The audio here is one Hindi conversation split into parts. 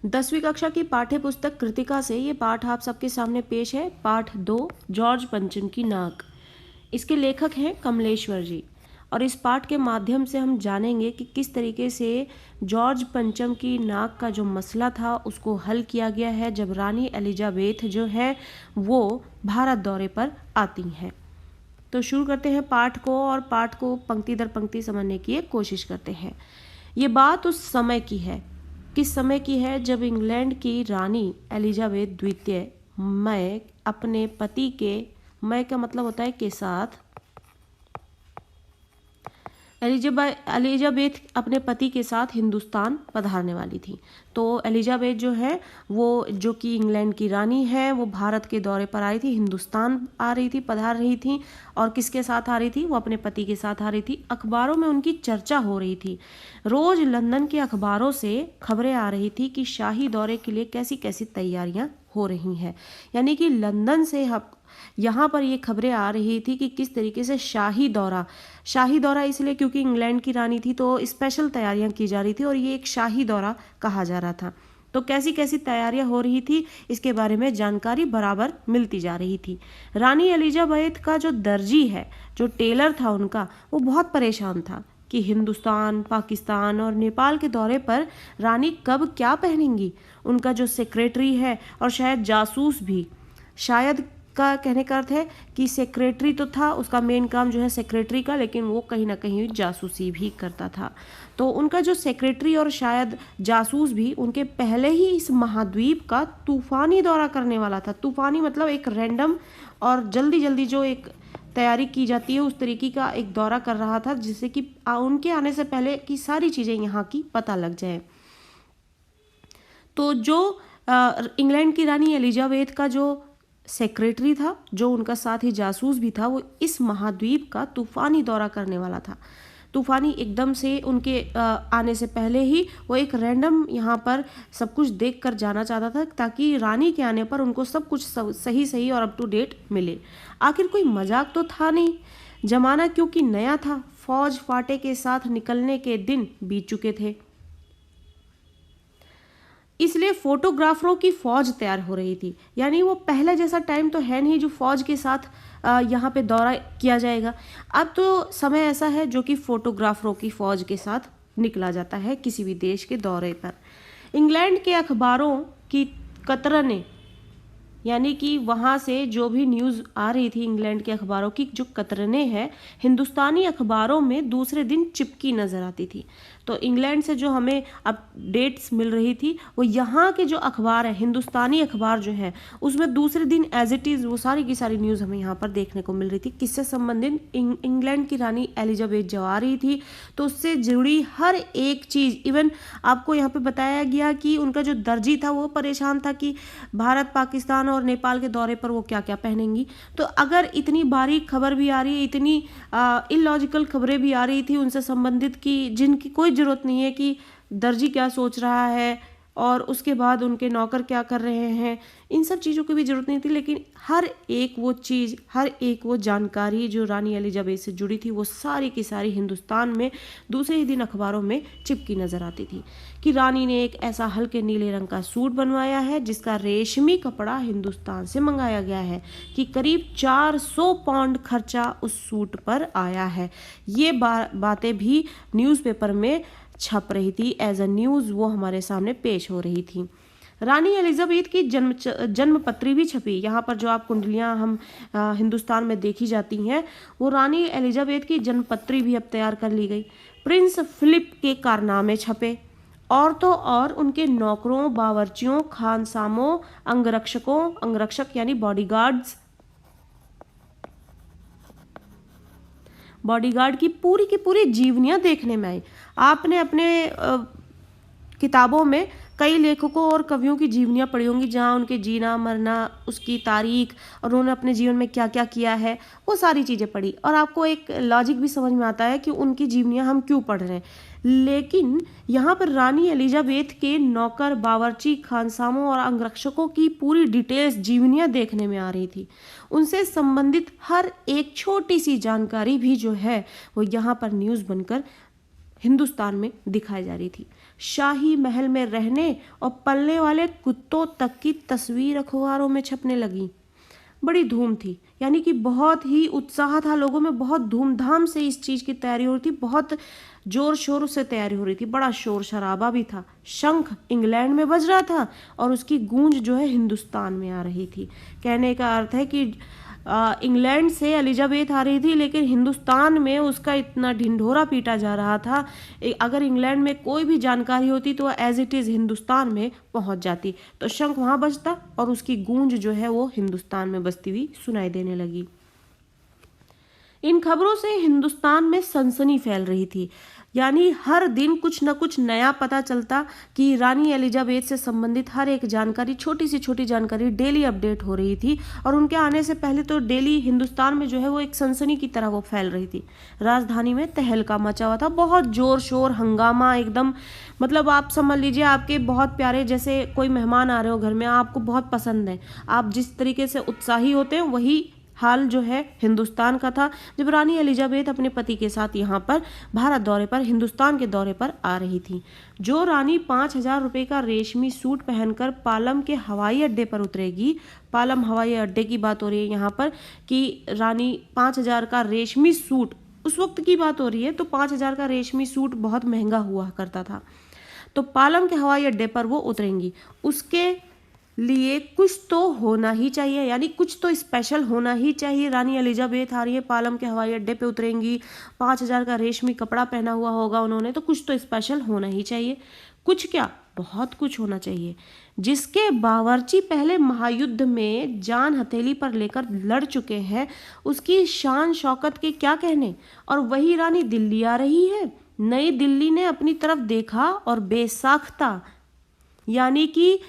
10वीं कक्षा की पाठ्य पुस्तक कृतिका से ये पाठ आप सबके सामने पेश है। पाठ 2, जॉर्ज पंचम की नाक। इसके लेखक हैं कमलेश्वर जी। और इस पाठ के माध्यम से हम जानेंगे कि किस तरीके से जॉर्ज पंचम की नाक का जो मसला था उसको हल किया गया है जब रानी एलिजाबेथ जो है वो भारत दौरे पर आती हैं। तो शुरू करते हैं पाठ को, और पाठ को पंक्ति दर पंक्ति समझने की एक कोशिश करते हैं। ये बात उस समय की है। किस समय की है? जब इंग्लैंड की रानी एलिजाबेथ द्वितीय मैं अपने पति के, मैं का मतलब होता है के साथ, एलिजाबेथ अपने पति के साथ हिंदुस्तान पधारने वाली थी। तो एलिजाबेथ जो है वो, जो कि इंग्लैंड की रानी है, वो भारत के दौरे पर आई थी, हिंदुस्तान आ रही थी, पधार रही थी। और किसके साथ आ रही थी? वो अपने पति के साथ आ रही थी। अखबारों में उनकी चर्चा हो रही थी। रोज लंदन के अखबारों से खबरें आ रही थी कि शाही दौरे के लिए कैसी कैसी तैयारियां हो रही हैं। यानी कि लंदन से यहाँ पर ये खबरें आ रही थी कि किस तरीके से शाही दौरा इसलिए क्योंकि इंग्लैंड की रानी थी तो स्पेशल तैयारियां की जा रही थी और ये एक शाही दौरा कहा जा रहा था। तो कैसी कैसी तैयारियां हो रही थी इसके बारे में जानकारी बराबर मिलती जा रही थी। रानी एलिजाबेथ का जो दर्जी है, जो टेलर था उनका, वो बहुत परेशान था कि हिंदुस्तान, पाकिस्तान और नेपाल के दौरे पर रानी कब क्या पहनेंगी। उनका जो सेक्रेटरी है और शायद जासूस भी, शायद का कहने का अर्थ है कि सेक्रेटरी तो था, उसका मेन काम जो है सेक्रेटरी का, लेकिन वो कहीं ना कहीं जासूसी भी करता था। तो उनका जो सेक्रेटरी और शायद जासूस भी उनके पहले ही इस महाद्वीप का तूफानी दौरा करने वाला था। तूफानी मतलब एक रैंडम और जल्दी जल्दी जो एक तैयारी की जाती है उस तरीके का एक दौरा कर रहा था, जिससे कि उनके आने से पहले की सारी चीज़ें यहाँ की पता लग जाए। तो जो इंग्लैंड की रानी एलिजाबेथ का जो सेक्रेटरी था, जो उनका साथ ही जासूस भी था, वो इस महाद्वीप का तूफानी दौरा करने वाला था। तूफानी एकदम से उनके आने से पहले ही वो एक रैंडम यहाँ पर सब कुछ देख कर जाना चाहता था, ताकि रानी के आने पर उनको सब कुछ सही सही और अप टू डेट मिले। आखिर कोई मजाक तो था नहीं, जमाना क्योंकि नया था। फौज फाटे के साथ निकलने के दिन बीत चुके थे, इसलिए फोटोग्राफरों की फौज तैयार हो रही थी। यानी वो पहले जैसा टाइम तो है नहीं जो फौज के साथ यहाँ पे दौरा किया जाएगा। अब तो समय ऐसा है जो कि फोटोग्राफरों की फौज के साथ निकला जाता है किसी भी देश के दौरे पर। इंग्लैंड के अखबारों की कतरने, यानी कि वहाँ से जो भी न्यूज़ आ रही थी, इंग्लैंड के अखबारों की जो कतरने हैं, हिंदुस्तानी अखबारों में दूसरे दिन चिपकी नज़र आती थी। तो इंग्लैंड से जो हमें अपडेट्स मिल रही थी वो यहाँ के जो अखबार है, हिंदुस्तानी अखबार जो है, उसमें दूसरे दिन एज इट इज़ वो सारी की सारी न्यूज़ हमें यहाँ पर देखने को मिल रही थी। किससे संबंधित? इंग्लैंड की रानी एलिजाबेथ जब आ रही थी तो उससे जुड़ी हर एक चीज़। इवन आपको यहाँ पे बताया गया कि उनका जो दर्जी था वो परेशान था कि भारत, पाकिस्तान और नेपाल के दौरे पर वो क्या क्या पहनेंगी। तो अगर इतनी बारीक खबर भी आ रही है, इतनी इलॉजिकल खबरें भी आ रही थी उनसे संबंधित कि जिनकी कोई ज़रूरत नहीं है कि दर्जी क्या सोच रहा है और उसके बाद उनके नौकर क्या कर रहे हैं, इन सब चीज़ों की भी ज़रूरत नहीं थी। लेकिन हर एक वो चीज़, हर एक वो जानकारी जो रानी एलिजाबेथ से जुड़ी थी वो सारी की सारी हिंदुस्तान में दूसरे ही दिन अखबारों में चिपकी नज़र आती थी कि रानी ने एक ऐसा हल्के नीले रंग का सूट बनवाया है जिसका रेशमी कपड़ा हिंदुस्तान से मंगाया गया है, कि करीब 400 पाउंड खर्चा उस सूट पर आया है। ये बातें भी न्यूज़पेपर में छप रही थी, एज अ न्यूज़ वो हमारे सामने पेश हो रही थी। रानी एलिजाबेथ की जन्म पत्री भी छपी। यहाँ पर जो आप कुंडलियाँ हम हिंदुस्तान में देखी जाती हैं, वो रानी एलिजाबेथ की जन्म पत्री भी अब तैयार कर ली गई। प्रिंस फिलिप के कारनामे छपे, और तो और उनके नौकरों, बावर्चियों, खानसामों, अंगरक्षक यानी बॉडीगार्ड की पूरी जीवनियाँ देखने में आई। आपने अपने किताबों में कई लेखकों और कवियों की जीवनियाँ पढ़ी होंगी, जहाँ उनके जीना मरना, उसकी तारीख और उन्होंने अपने जीवन में क्या क्या किया है, वो सारी चीज़ें पढ़ी, और आपको एक लॉजिक भी समझ में आता है कि उनकी जीवनियाँ हम क्यों पढ़ रहे हैं। लेकिन यहाँ पर रानी एलिजाबेथ के नौकर, बावर्ची, खानसामों और अंगरक्षकों की पूरी डिटेल्स, जीवनियाँ देखने में आ रही थी। उनसे संबंधित हर एक छोटी सी जानकारी भी जो है वो यहाँ पर न्यूज़ बनकर हिंदुस्तान में दिखाई जा रही थी। शाही महल में रहने और पलने वाले कुत्तों तक की तस्वीर अखबारों में छपने लगी। बड़ी धूम थी, यानी कि बहुत ही उत्साह था लोगों में, बहुत धूमधाम से इस चीज़ की तैयारी हो रही थी, बहुत जोर शोर से तैयारी हो रही थी, बड़ा शोर शराबा भी था। शंख इंग्लैंड में बज रहा था और उसकी गूंज जो है हिंदुस्तान में आ रही थी। कहने का अर्थ है कि इंग्लैंड से एलिजाबेथ आ रही थी, लेकिन हिंदुस्तान में उसका इतना ढिंढोरा पीटा जा रहा था। अगर इंग्लैंड में कोई भी जानकारी होती तो एज इट इज़ हिंदुस्तान में पहुंच जाती। तो शंख वहाँ बजता और उसकी गूंज जो है वो हिंदुस्तान में बजती हुई सुनाई देने लगी। इन खबरों से हिंदुस्तान में सनसनी फैल रही थी, यानी हर दिन कुछ न कुछ नया पता चलता कि रानी एलिजाबेथ से संबंधित हर एक जानकारी, छोटी से छोटी जानकारी डेली अपडेट हो रही थी। और उनके आने से पहले तो डेली हिंदुस्तान में जो है वो एक सनसनी की तरह वो फैल रही थी। राजधानी में तहलका मचा हुआ था, बहुत जोर शोर हंगामा एकदम, मतलब आप समझ लीजिए आपके बहुत प्यारे जैसे कोई मेहमान आ रहे हो घर में, आपको बहुत पसंद है, आप जिस तरीके से उत्साही होते हैं वही हाल जो है हिंदुस्तान का था जब रानी एलिजाबेथ अपने पति के साथ यहाँ पर भारत दौरे पर, हिंदुस्तान के दौरे पर आ रही थी। जो रानी 5,000 रुपये का रेशमी सूट पहनकर पालम के हवाई अड्डे पर उतरेगी, पालम हवाई अड्डे की बात हो रही है यहाँ पर कि रानी 5,000 का रेशमी सूट, उस वक्त की बात हो रही है, तो 5,000 का रेशमी सूट बहुत महंगा हुआ करता था। तो पालम के हवाई अड्डे पर वो उतरेंगी, उसके लिए कुछ तो होना ही चाहिए, यानी कुछ तो स्पेशल होना ही चाहिए। रानी एलिजाबेथ आ रही है, पालम के हवाई अड्डे पे उतरेंगी, 5,000 का रेशमी कपड़ा पहना हुआ होगा उन्होंने, तो कुछ तो स्पेशल होना ही चाहिए। कुछ क्या, बहुत कुछ होना चाहिए। जिसके बावर्ची पहले महायुद्ध में जान हथेली पर लेकर लड़ चुके हैं, उसकी शान शौकत के क्या कहने, और वही रानी दिल्ली आ रही है। नई दिल्ली ने अपनी तरफ देखा और बेसाख्ता, यानी कि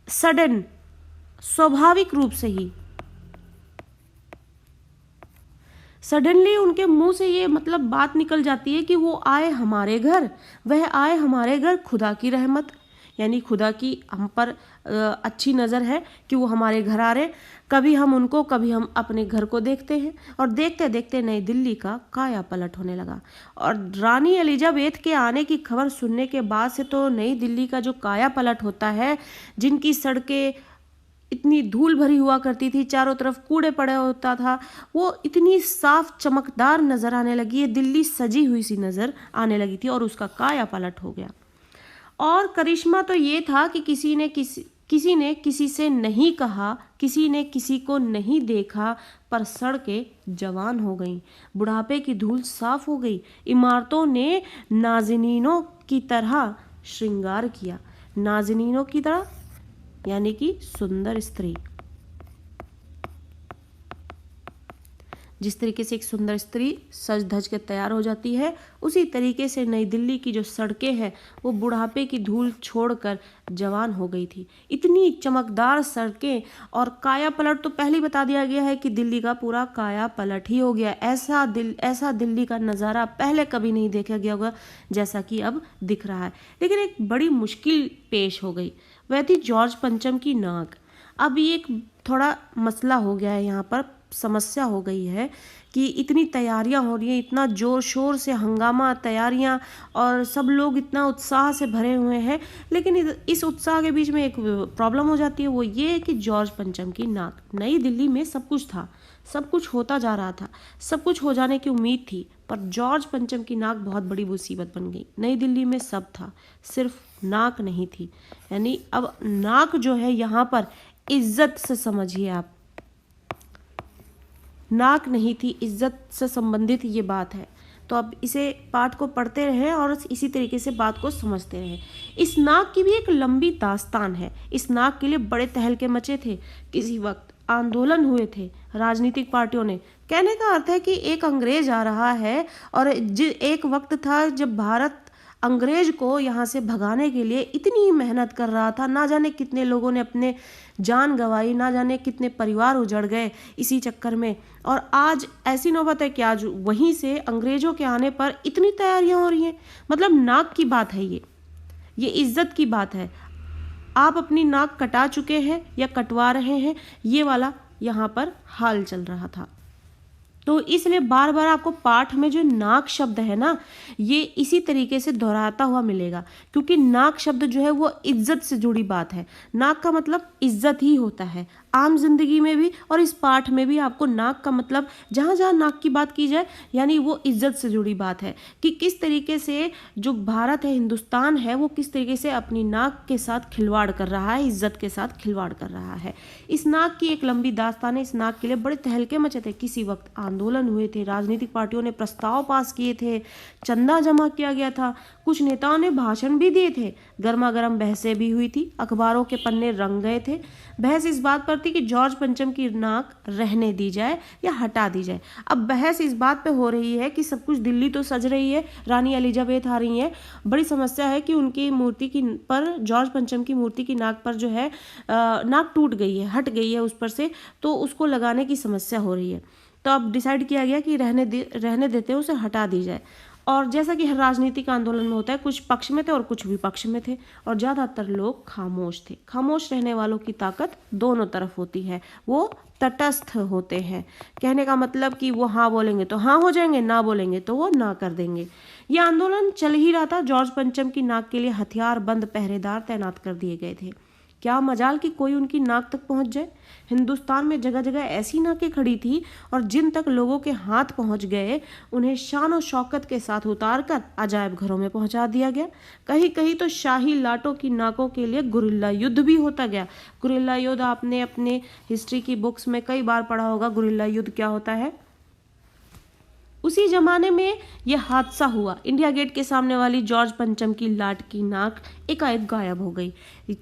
सडन, स्वाभाविक रूप से ही, सडनली उनके मुंह से ये मतलब बात निकल जाती है कि वो आए हमारे घर, वह आए हमारे घर, खुदा की रहमत, यानी खुदा की हम पर अच्छी नज़र है कि वो हमारे घर आ रहे। कभी हम उनको, कभी हम अपने घर को देखते हैं, और देखते देखते नई दिल्ली का काया पलट होने लगा। और रानी एलिजाबेथ के आने की खबर सुनने के बाद से तो नई दिल्ली का जो काया पलट होता है, जिनकी सड़कें इतनी धूल भरी हुआ करती थी, चारों तरफ कूड़े पड़े होता था, वो इतनी साफ चमकदार नज़र आने लगी है, दिल्ली सजी हुई सी नज़र आने लगी थी, और उसका काया पलट हो गया। और करिश्मा तो ये था कि किसी ने किसी से नहीं कहा, किसी ने किसी को नहीं देखा, पर सड़कें जवान हो गईं, बुढ़ापे की धूल साफ हो गई, इमारतों ने नाज़नीनों की तरह श्रृंगार किया। नाज़नीनों की तरह यानी कि सुंदर स्त्री। जिस तरीके से एक सुंदर स्त्री सज धज के तैयार हो जाती है, उसी तरीके से नई दिल्ली की जो सड़कें हैं वो बुढ़ापे की धूल छोड़कर जवान हो गई थी। इतनी चमकदार सड़कें, और काया पलट तो पहले ही बता दिया गया है कि दिल्ली का पूरा काया पलट ही हो गया। ऐसा दिल्ली का नज़ारा पहले कभी नहीं देखा गया होगा जैसा कि अब दिख रहा है। लेकिन एक बड़ी मुश्किल पेश हो गई, वह थी जॉर्ज पंचम की नाक। अब ये एक थोड़ा मसला हो गया है, यहाँ पर समस्या हो गई है कि इतनी तैयारियां हो रही हैं, इतना जोर शोर से हंगामा, तैयारियां, और सब लोग इतना उत्साह से भरे हुए हैं, लेकिन इस उत्साह के बीच में एक प्रॉब्लम हो जाती है। वो ये कि जॉर्ज पंचम की नाक। नई दिल्ली में सब कुछ था, सब कुछ होता जा रहा था, सब कुछ हो जाने की उम्मीद थी, पर जॉर्ज पंचम की नाक बहुत बड़ी मुसीबत बन गई। नई दिल्ली में सब था, सिर्फ नाक नहीं थी। यानी अब नाक जो है यहाँ पर इज्जत से समझिए आप, नाक नहीं थी, इज्जत से संबंधित ये बात है। तो अब इसे पाठ को पढ़ते रहें और इसी तरीके से बात को समझते रहें। इस नाक की भी एक लंबी दास्तान है। इस नाक के लिए बड़े तहलके मचे थे, किसी वक्त आंदोलन हुए थे राजनीतिक पार्टियों ने। कहने का अर्थ है कि एक अंग्रेज आ रहा है, और एक वक्त था जब भारत अंग्रेज को यहाँ से भगाने के लिए इतनी मेहनत कर रहा था, ना जाने कितने लोगों ने अपने जान गंवाई, ना जाने कितने परिवार उजड़ गए इसी चक्कर में। और आज ऐसी नौबत है कि आज वहीं से अंग्रेजों के आने पर इतनी तैयारियां हो रही हैं। मतलब नाक की बात है, ये इज्जत की बात है। आप अपनी नाक कटा चुके हैं या कटवा रहे हैं, ये वाला यहाँ पर हाल चल रहा था। तो इसलिए बार बार आपको पाठ में जो नाक शब्द है ना, ये इसी तरीके से दोहराता हुआ मिलेगा, क्योंकि नाक शब्द जो है वो इज्जत से जुड़ी बात है। नाक का मतलब इज्जत ही होता है आम जिंदगी में भी, और इस पाठ में भी आपको नाक का मतलब, जहाँ जहाँ नाक की बात की जाए यानी वो इज्जत से जुड़ी बात है कि किस तरीके से जो भारत है, हिंदुस्तान है, वो किस तरीके से अपनी नाक के साथ खिलवाड़ कर रहा है, इज्जत के साथ खिलवाड़ कर रहा है। इस नाक की एक लंबी दास्तान है। इस नाक के लिए बड़े तहलके मचे थे। किसी वक्त आंदोलन हुए थे, राजनीतिक पार्टियों ने प्रस्ताव पास किए थे, चंदा जमा किया गया था, कुछ नेताओं ने भाषण भी दिए थे, गर्मा गर्म बहसें भी हुई थी, अखबारों के पन्ने रंग गए थे। बहस इस बात पर थी कि जॉर्ज पंचम की नाक रहने दी जाए या हटा दी जाए। अब बहस इस बात पे हो रही है कि सब कुछ दिल्ली तो सज रही है, रानी एलिजाबेथ आ रही है, बड़ी समस्या है कि उनकी मूर्ति की पर, जॉर्ज पंचम की मूर्ति की नाक पर जो है नाक टूट गई है, हट गई है उस पर से, तो उसको लगाने की समस्या हो रही है। तो अब डिसाइड किया गया कि रहने देते उसे हटा दी जाए। और जैसा कि हर राजनीतिक आंदोलन में होता है, कुछ पक्ष में थे और कुछ विपक्ष में थे, और ज़्यादातर लोग खामोश थे। खामोश रहने वालों की ताकत दोनों तरफ होती है, वो तटस्थ होते हैं। कहने का मतलब कि वो हाँ बोलेंगे तो हाँ हो जाएंगे, ना बोलेंगे तो वो ना कर देंगे। ये आंदोलन चल ही रहा था। जॉर्ज पंचम की नाक के लिए हथियार बंद पहरेदार तैनात कर दिए गए थे। क्या मजाल कि कोई उनकी नाक तक पहुंच जाए। हिंदुस्तान में जगह जगह ऐसी नाकें खड़ी थी, और जिन तक लोगों के हाथ पहुंच गए उन्हें शान और शौकत के साथ उतारकर अजायब घरों में पहुंचा दिया गया। कहीं कहीं तो शाही लाटों की नाकों के लिए गुरिल्ला युद्ध भी होता गया। गुरिल्ला युद्ध आपने अपने हिस्ट्री की बुक्स में कई बार पढ़ा होगा, गुरिल्ला युद्ध क्या होता है। उसी जमाने में यह हादसा हुआ। इंडिया गेट के सामने वाली जॉर्ज पंचम की लाट की नाक एकाएक गायब हो गई।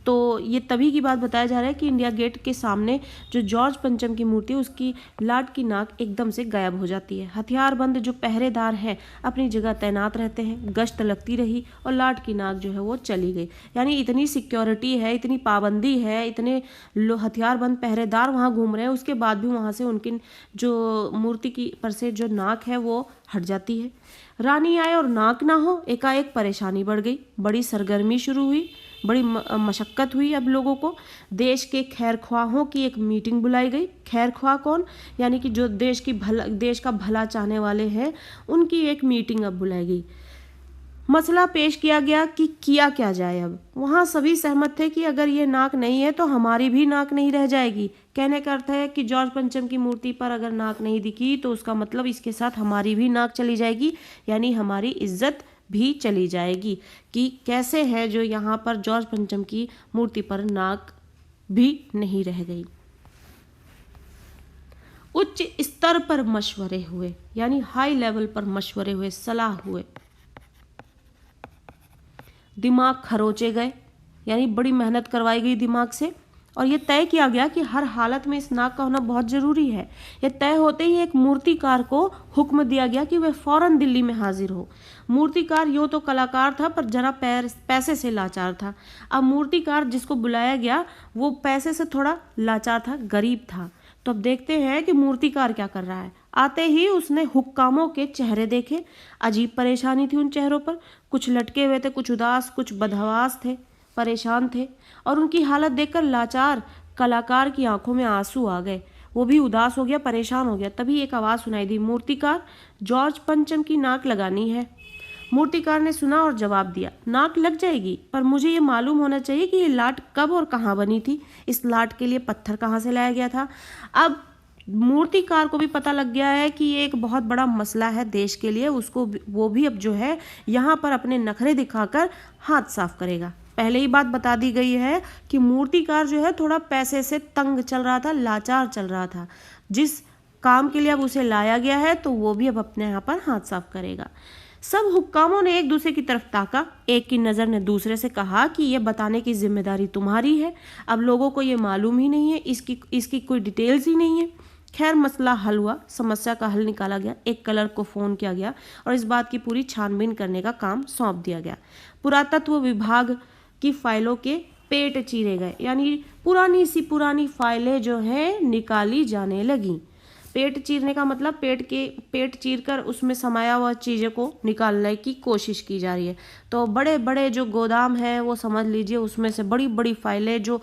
तो ये तभी की बात बताया जा रहा है कि इंडिया गेट के सामने जो जॉर्ज पंचम की मूर्ति है, उसकी लाट की नाक एकदम से गायब हो जाती है। हथियारबंद जो पहरेदार हैं अपनी जगह तैनात रहते हैं, गश्त लगती रही और लाट की नाक जो है वो चली गई। यानी इतनी सिक्योरिटी है, इतनी पाबंदी है, इतने हथियारबंद पहरेदार वहाँ घूम रहे हैं, उसके बाद भी वहाँ से उनकी जो मूर्ति की पर से जो नाक है वो हट जाती है। रानी आए और नाक ना हो, एकाएक परेशानी बढ़ गई। बड़ी सरगर्मी शुरू हुई, बड़ी मशक्कत हुई। अब लोगों को देश के खैरख्वाहों की एक मीटिंग बुलाई गई। खैरख्वाह कौन? यानी कि जो देश का भला चाहने वाले हैं, उनकी एक मीटिंग अब बुलाई गई। मसला पेश किया गया कि किया क्या जाए। अब वहाँ सभी सहमत थे कि अगर ये नाक नहीं है तो हमारी भी नाक नहीं रह जाएगी। कहने का अर्थ है कि जॉर्ज पंचम की मूर्ति पर अगर नाक नहीं दिखी तो उसका मतलब इसके साथ हमारी भी नाक चली जाएगी, यानी हमारी इज्जत भी चली जाएगी। कि कैसे है जो यहाँ पर जॉर्ज पंचम की मूर्ति पर नाक भी नहीं रह गई। उच्च स्तर पर मशवरे हुए, यानी हाई लेवल पर मशवरे हुए, सलाह हुए, दिमाग खरोचे गए, यानी बड़ी मेहनत करवाई गई दिमाग से, और ये तय किया गया कि हर हालत में इस नाक का होना बहुत ज़रूरी है। ये तय होते ही एक मूर्तिकार को हुक्म दिया गया कि वह फौरन दिल्ली में हाजिर हो। मूर्तिकार यूँ तो कलाकार था पर जरा पैसे से लाचार था। अब मूर्तिकार जिसको बुलाया गया वो पैसे से थोड़ा लाचार था, गरीब था। तो अब देखते हैं कि मूर्तिकार क्या कर रहा है। आते ही उसने हुक्कामों के चेहरे देखे। अजीब परेशानी थी उन चेहरों पर। कुछ लटके हुए थे, कुछ उदास, कुछ बदहवास थे, परेशान थे, और उनकी हालत देखकर लाचार कलाकार की आंखों में आंसू आ गए। वो भी उदास हो गया, परेशान हो गया। तभी एक आवाज़ सुनाई दी, मूर्तिकार, जॉर्ज पंचम की नाक लगानी है। मूर्तिकार ने सुना और जवाब दिया, नाक लग जाएगी, पर मुझे ये मालूम होना चाहिए कि ये लाट कब और कहाँ बनी थी, इस लाट के लिए पत्थर कहाँ से लाया गया था। अब मूर्तिकार को भी पता लग गया है कि ये एक बहुत बड़ा मसला है देश के लिए। वो भी अब जो है यहाँ पर अपने नखरे दिखाकर हाथ साफ करेगा। पहले ही बात बता दी गई है कि मूर्तिकार जो है थोड़ा पैसे से तंग चल रहा था, लाचार चल रहा था। जिस काम के लिए अब उसे लाया गया है तो वो भी अब अपने यहाँ पर हाथ साफ करेगा। सब हुक्कामों ने एक दूसरे की तरफ ताका। एक की नज़र ने दूसरे से कहा कि यह बताने की जिम्मेदारी तुम्हारी है। अब लोगों को ये मालूम ही नहीं है, इसकी कोई डिटेल्स ही नहीं है। खैर मसला हल हुआ, समस्या का हल निकाला गया। एक क्लर्क को फ़ोन किया गया और इस बात की पूरी छानबीन करने का काम सौंप दिया गया। पुरातत्व विभाग की फाइलों के पेट चीरे गए, यानी पुरानी सी पुरानी फाइलें जो हैं निकाली जाने लगी। पेट चीरने का मतलब पेट चीर कर उसमें समाया हुआ चीज़ों को निकालने की कोशिश की जा रही है। तो बड़े बड़े जो गोदाम हैं वो समझ लीजिए, उसमें से बड़ी बड़ी फाइलें जो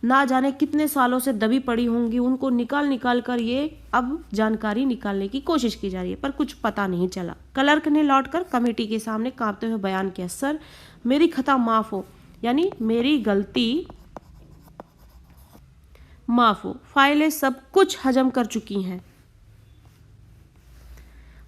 ना जाने कितने सालों से दबी पड़ी होंगी, उनको निकाल निकाल कर ये अब जानकारी निकालने की कोशिश की जा रही है, पर कुछ पता नहीं चला। क्लर्क ने लौटकर कमेटी के सामने कांपते हुए बयान किया, सर मेरी खता माफ हो, यानी मेरी गलती माफ हो, फाइलें सब कुछ हजम कर चुकी हैं।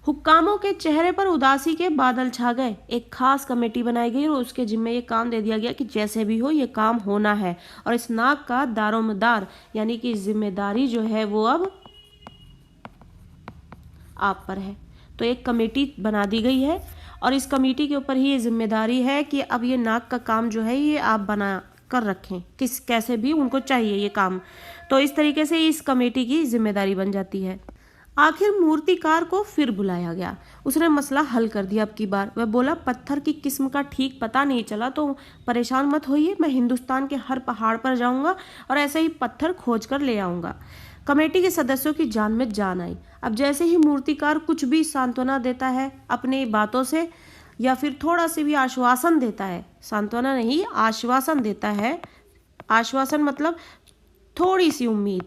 हुक्कामों के चेहरे पर उदासी के बादल छा गए। एक खास कमेटी बनाई गई और उसके जिम्मे ये काम दे दिया गया कि जैसे भी हो ये काम होना है, और इस नाक का दारोमदार यानी कि जिम्मेदारी जो है वो अब आप पर है। तो एक कमेटी बना दी गई है और इस कमेटी के ऊपर ही ये जिम्मेदारी है कि अब ये नाक का काम जो है ये आप बना कर रखें, किस कैसे भी उनको चाहिए ये काम। तो इस तरीके से इस कमेटी की जिम्मेदारी बन जाती है। आखिर मूर्तिकार को फिर बुलाया गया। उसने मसला हल कर दिया अब की बार। वह बोला, पत्थर की किस्म का ठीक पता नहीं चला तो परेशान मत होइए, मैं हिंदुस्तान के हर पहाड़ पर जाऊंगा और ऐसे ही पत्थर खोज कर ले आऊंगा। कमेटी के सदस्यों की जान में जान आई। अब जैसे ही मूर्तिकार कुछ भी सांत्वना देता है अपनी बातों से, या फिर थोड़ा सी भी आश्वासन देता है, सांत्वना नहीं आश्वासन देता है, आश्वासन मतलब थोड़ी सी उम्मीद,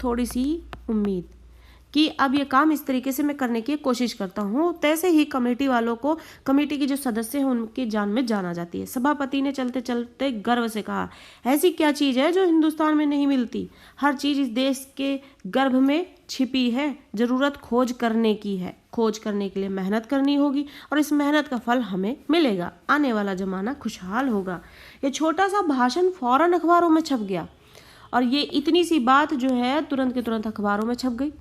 थोड़ी सी उम्मीद कि अब ये काम इस तरीके से मैं करने की कोशिश करता हूँ, तैसे ही कमेटी वालों को, कमेटी के जो सदस्य हैं उनकी जान में जान आ जाती है। सभापति ने चलते चलते गर्व से कहा, ऐसी क्या चीज़ है जो हिंदुस्तान में नहीं मिलती? हर चीज़ इस देश के गर्भ में छिपी है, ज़रूरत खोज करने की है। खोज करने के लिए मेहनत करनी होगी और इस मेहनत का फल हमें मिलेगा। आने वाला ज़माना खुशहाल होगा। ये छोटा सा भाषण फौरन अखबारों में छप गया और ये इतनी सी बात जो है तुरंत के तुरंत अखबारों में छप गई।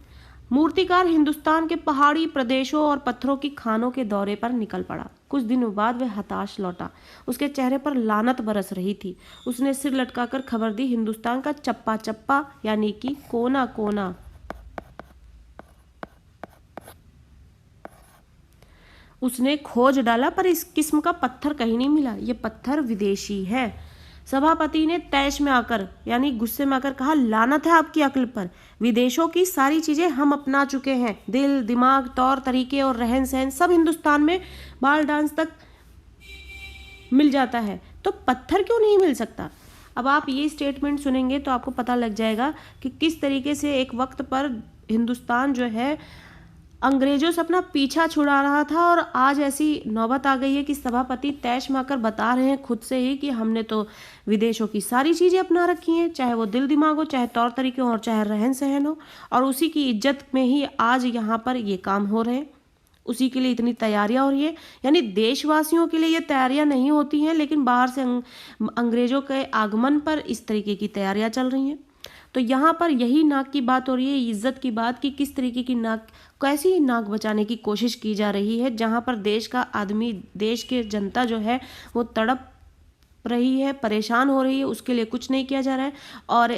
मूर्तिकार हिंदुस्तान के पहाड़ी प्रदेशों और पत्थरों की खानों के दौरे पर निकल पड़ा। कुछ दिनों बाद वह हताश लौटा। उसके चेहरे पर लानत बरस रही थी। उसने सिर लटकाकर खबर दी, हिंदुस्तान का चप्पा चप्पा यानी कि कोना कोना उसने खोज डाला, पर इस किस्म का पत्थर कहीं नहीं मिला। ये पत्थर विदेशी है। सभापति ने तैश में आकर यानी गुस्से में आकर कहा, लानत है आपकी अक्ल पर। विदेशों की सारी चीजें हम अपना चुके हैं, दिल दिमाग तौर तरीके और रहन सहन सब हिंदुस्तान में बाल डांस तक मिल जाता है, तो पत्थर क्यों नहीं मिल सकता? अब आप ये स्टेटमेंट सुनेंगे तो आपको पता लग जाएगा कि किस तरीके से एक वक्त पर हिंदुस्तान जो है अंग्रेजों से अपना पीछा छुड़ा रहा था, और आज ऐसी नौबत आ गई है कि सभापति तैश में आकर बता रहे हैं खुद से ही कि हमने तो विदेशों की सारी चीज़ें अपना रखी हैं, चाहे वो दिल दिमाग हो, चाहे तौर तरीके हो और चाहे रहन सहन हो, और उसी की इज्जत में ही आज यहाँ पर ये काम हो रहे हैं। उसी के लिए इतनी तैयारियां हो रही है। यानी देशवासियों के लिए ये तैयारियां नहीं होती हैं, लेकिन बाहर से अंग्रेजों के आगमन पर इस तरीके की तैयारियां चल रही हैं। तो यहाँ पर यही नाक की बात हो रही है, इज्जत की बात, कि किस तरीके की नाक, कैसी नाक बचाने की कोशिश की जा रही है, जहाँ पर देश का आदमी, देश के जनता जो है वो तड़प रही है, परेशान हो रही है, उसके लिए कुछ नहीं किया जा रहा है। और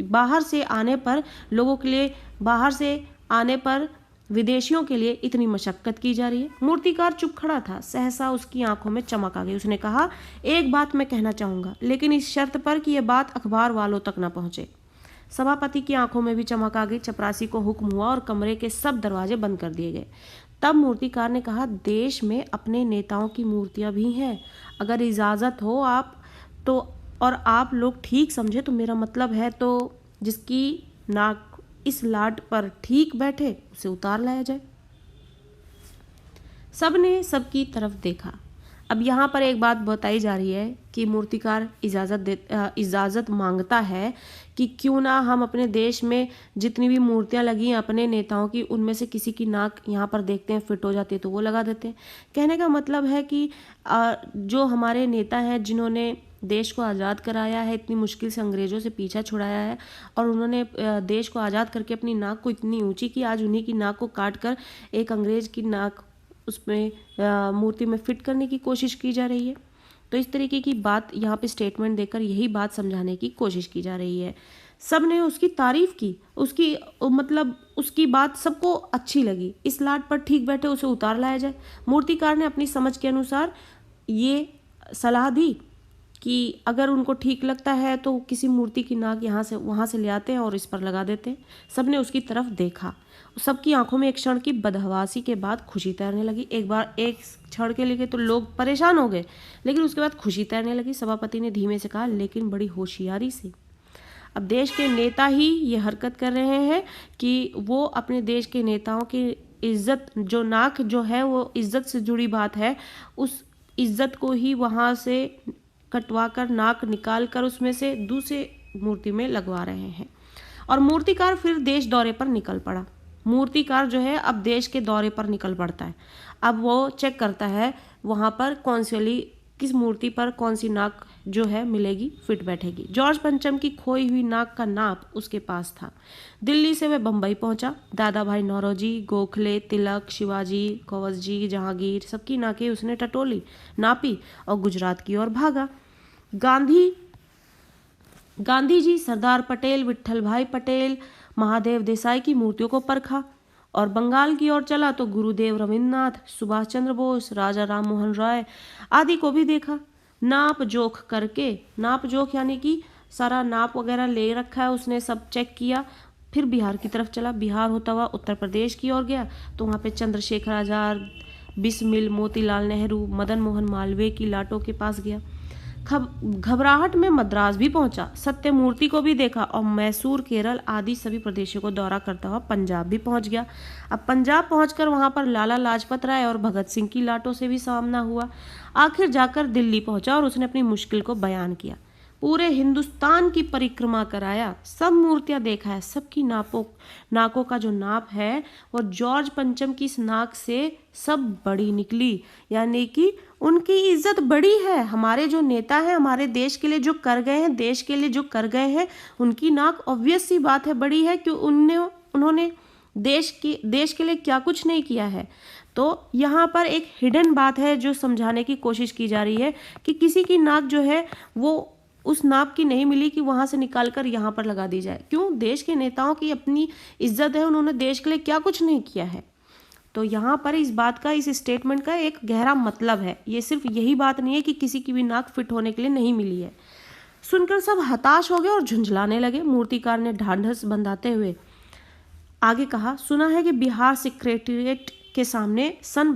बाहर से आने पर लोगों के लिए, बाहर से आने पर विदेशियों के लिए इतनी मशक्कत की जा रही है। मूर्तिकार चुप खड़ा था। सहसा उसकी आंखों में चमक आ गई। उसने कहा, एक बात मैं कहना चाहूँगा, लेकिन इस शर्त पर कि यह बात अखबार वालों तक न पहुँचे। सभापति की आंखों में भी चमक आ गई। चपरासी को हुक्म हुआ और कमरे के सब दरवाजे बंद कर दिए गए। तब मूर्तिकार ने कहा, देश में अपने नेताओं की मूर्तियां भी हैं, अगर इजाज़त हो आप तो, और आप लोग ठीक समझे तो मेरा मतलब है, तो जिसकी नाक इस लाट पर ठीक बैठे उसे उतार लाया जाए। सबने सबकी तरफ देखा। अब यहाँ पर एक बात बताई जा रही है कि मूर्तिकार इजाज़त मांगता है कि क्यों ना हम अपने देश में जितनी भी मूर्तियाँ लगी हैं अपने नेताओं की, उनमें से किसी की नाक यहाँ पर देखते हैं फिट हो जाती है तो वो लगा देते हैं। कहने का मतलब है कि जो हमारे नेता हैं जिन्होंने देश को आज़ाद कराया है, इतनी मुश्किल से अंग्रेज़ों से पीछा छुड़ाया है, और उन्होंने देश को आज़ाद करके अपनी नाक को इतनी ऊंची की, आज उन्हीं की नाक को काट कर एक अंग्रेज़ की नाक उसमें मूर्ति में फिट करने की कोशिश की जा रही है। तो इस तरीके की बात यहाँ पे स्टेटमेंट देकर यही बात समझाने की कोशिश की जा रही है। सब ने उसकी तारीफ़ की, उसकी मतलब उसकी बात सबको अच्छी लगी। इस लाट पर ठीक बैठे उसे उतार लाया जाए। मूर्तिकार ने अपनी समझ के अनुसार ये सलाह दी कि अगर उनको ठीक लगता है तो किसी मूर्ति की नाक यहाँ से वहाँ से ले आते हैं और इस पर लगा देते हैं। सबने उसकी तरफ देखा, सबकी आंखों में एक क्षण की बदहवासी के बाद खुशी तैरने लगी। एक क्षण के लिए तो लोग परेशान हो गए, लेकिन उसके बाद खुशी तैरने लगी। सभापति ने धीमे से कहा, लेकिन बड़ी होशियारी से। अब देश के नेता ही ये हरकत कर रहे हैं कि वो अपने देश के नेताओं की इज्जत, जो नाक जो है वो इज्जत से जुड़ी बात है, उस इज्जत को ही वहाँ से कटवा कर नाक निकाल कर उसमें से दूसरे मूर्ति में लगवा रहे हैं। और मूर्तिकार फिर देश दौरे पर निकल पड़ा। मूर्तिकार जो है अब देश के दौरे पर निकल पड़ता है। अब वो चेक करता है वहाँ पर कौन सी वाली, किस मूर्ति पर कौन सी नाक जो है मिलेगी, फिट बैठेगी। जॉर्ज पंचम की खोई हुई नाक का नाप उसके पास था। दिल्ली से वह बम्बई पहुंचा। दादा भाई नौरोजी, गोखले, तिलक, शिवाजी, कवच जहांगीर, सबकी नाकें उसने टटोली, नापी और गुजरात की ओर भागा। गांधी जी, सरदार पटेल, विट्ठल भाई पटेल, महादेव देसाई की मूर्तियों को परखा और बंगाल की ओर चला तो गुरुदेव रविन्द्रनाथ, सुभाष चंद्र बोस, राजा राम मोहन राय आदि को भी देखा। नाप जोख करके, नाप जोख यानी कि सारा नाप वगैरह ले रखा है उसने, सब चेक किया। फिर बिहार की तरफ चला। बिहार होता हुआ उत्तर प्रदेश की ओर गया तो वहाँ पे चंद्रशेखर आजाद, बिस्मिल, मोतीलाल नेहरू, मदन मोहन मालवीय की लाटों के पास गया। घबराहट में मद्रास भी पहुंचा, सत्यमूर्ति को भी देखा और मैसूर, केरल आदि सभी प्रदेशों को दौरा करता हुआ पंजाब भी पहुंच गया। अब पंजाब पहुंचकर वहां पर लाला लाजपत राय और भगत सिंह की लाटों से भी सामना हुआ। आखिर जाकर दिल्ली पहुंचा और उसने अपनी मुश्किल को बयान किया। पूरे हिंदुस्तान की परिक्रमा कराया, सब मूर्तियां देखा है, सबकी नाकों का जो नाप है वो जॉर्ज पंचम की इस नाक से सब बड़ी निकली, यानी कि उनकी इज्जत बड़ी है। हमारे जो नेता हैं, हमारे देश के लिए जो कर गए हैं, देश के लिए जो कर गए हैं, उनकी नाक ऑब्वियस सी बात है बड़ी है कि उन्होंने देश के लिए क्या कुछ नहीं किया है। तो यहाँ पर एक हिडन बात है जो समझाने की कोशिश की जा रही है कि किसी की नाक जो है वो उस नाप की नहीं मिली कि वहां से निकाल कर यहाँ पर लगा दी जाए। क्यों? देश के नेताओं की अपनी इज्जत है, उन्होंने देश के लिए क्या कुछ नहीं किया है। तो यहाँ पर इस बात का, इस स्टेटमेंट का एक गहरा मतलब है। ये सिर्फ यही बात नहीं है कि किसी की भी नाक फिट होने के लिए नहीं मिली है। सुनकर सब हताश हो गए और झुंझलाने लगे। मूर्तिकार ने ढांढस बंधाते हुए आगे कहा, सुना है कि बिहार सेक्रेटेरिएट के सामने सन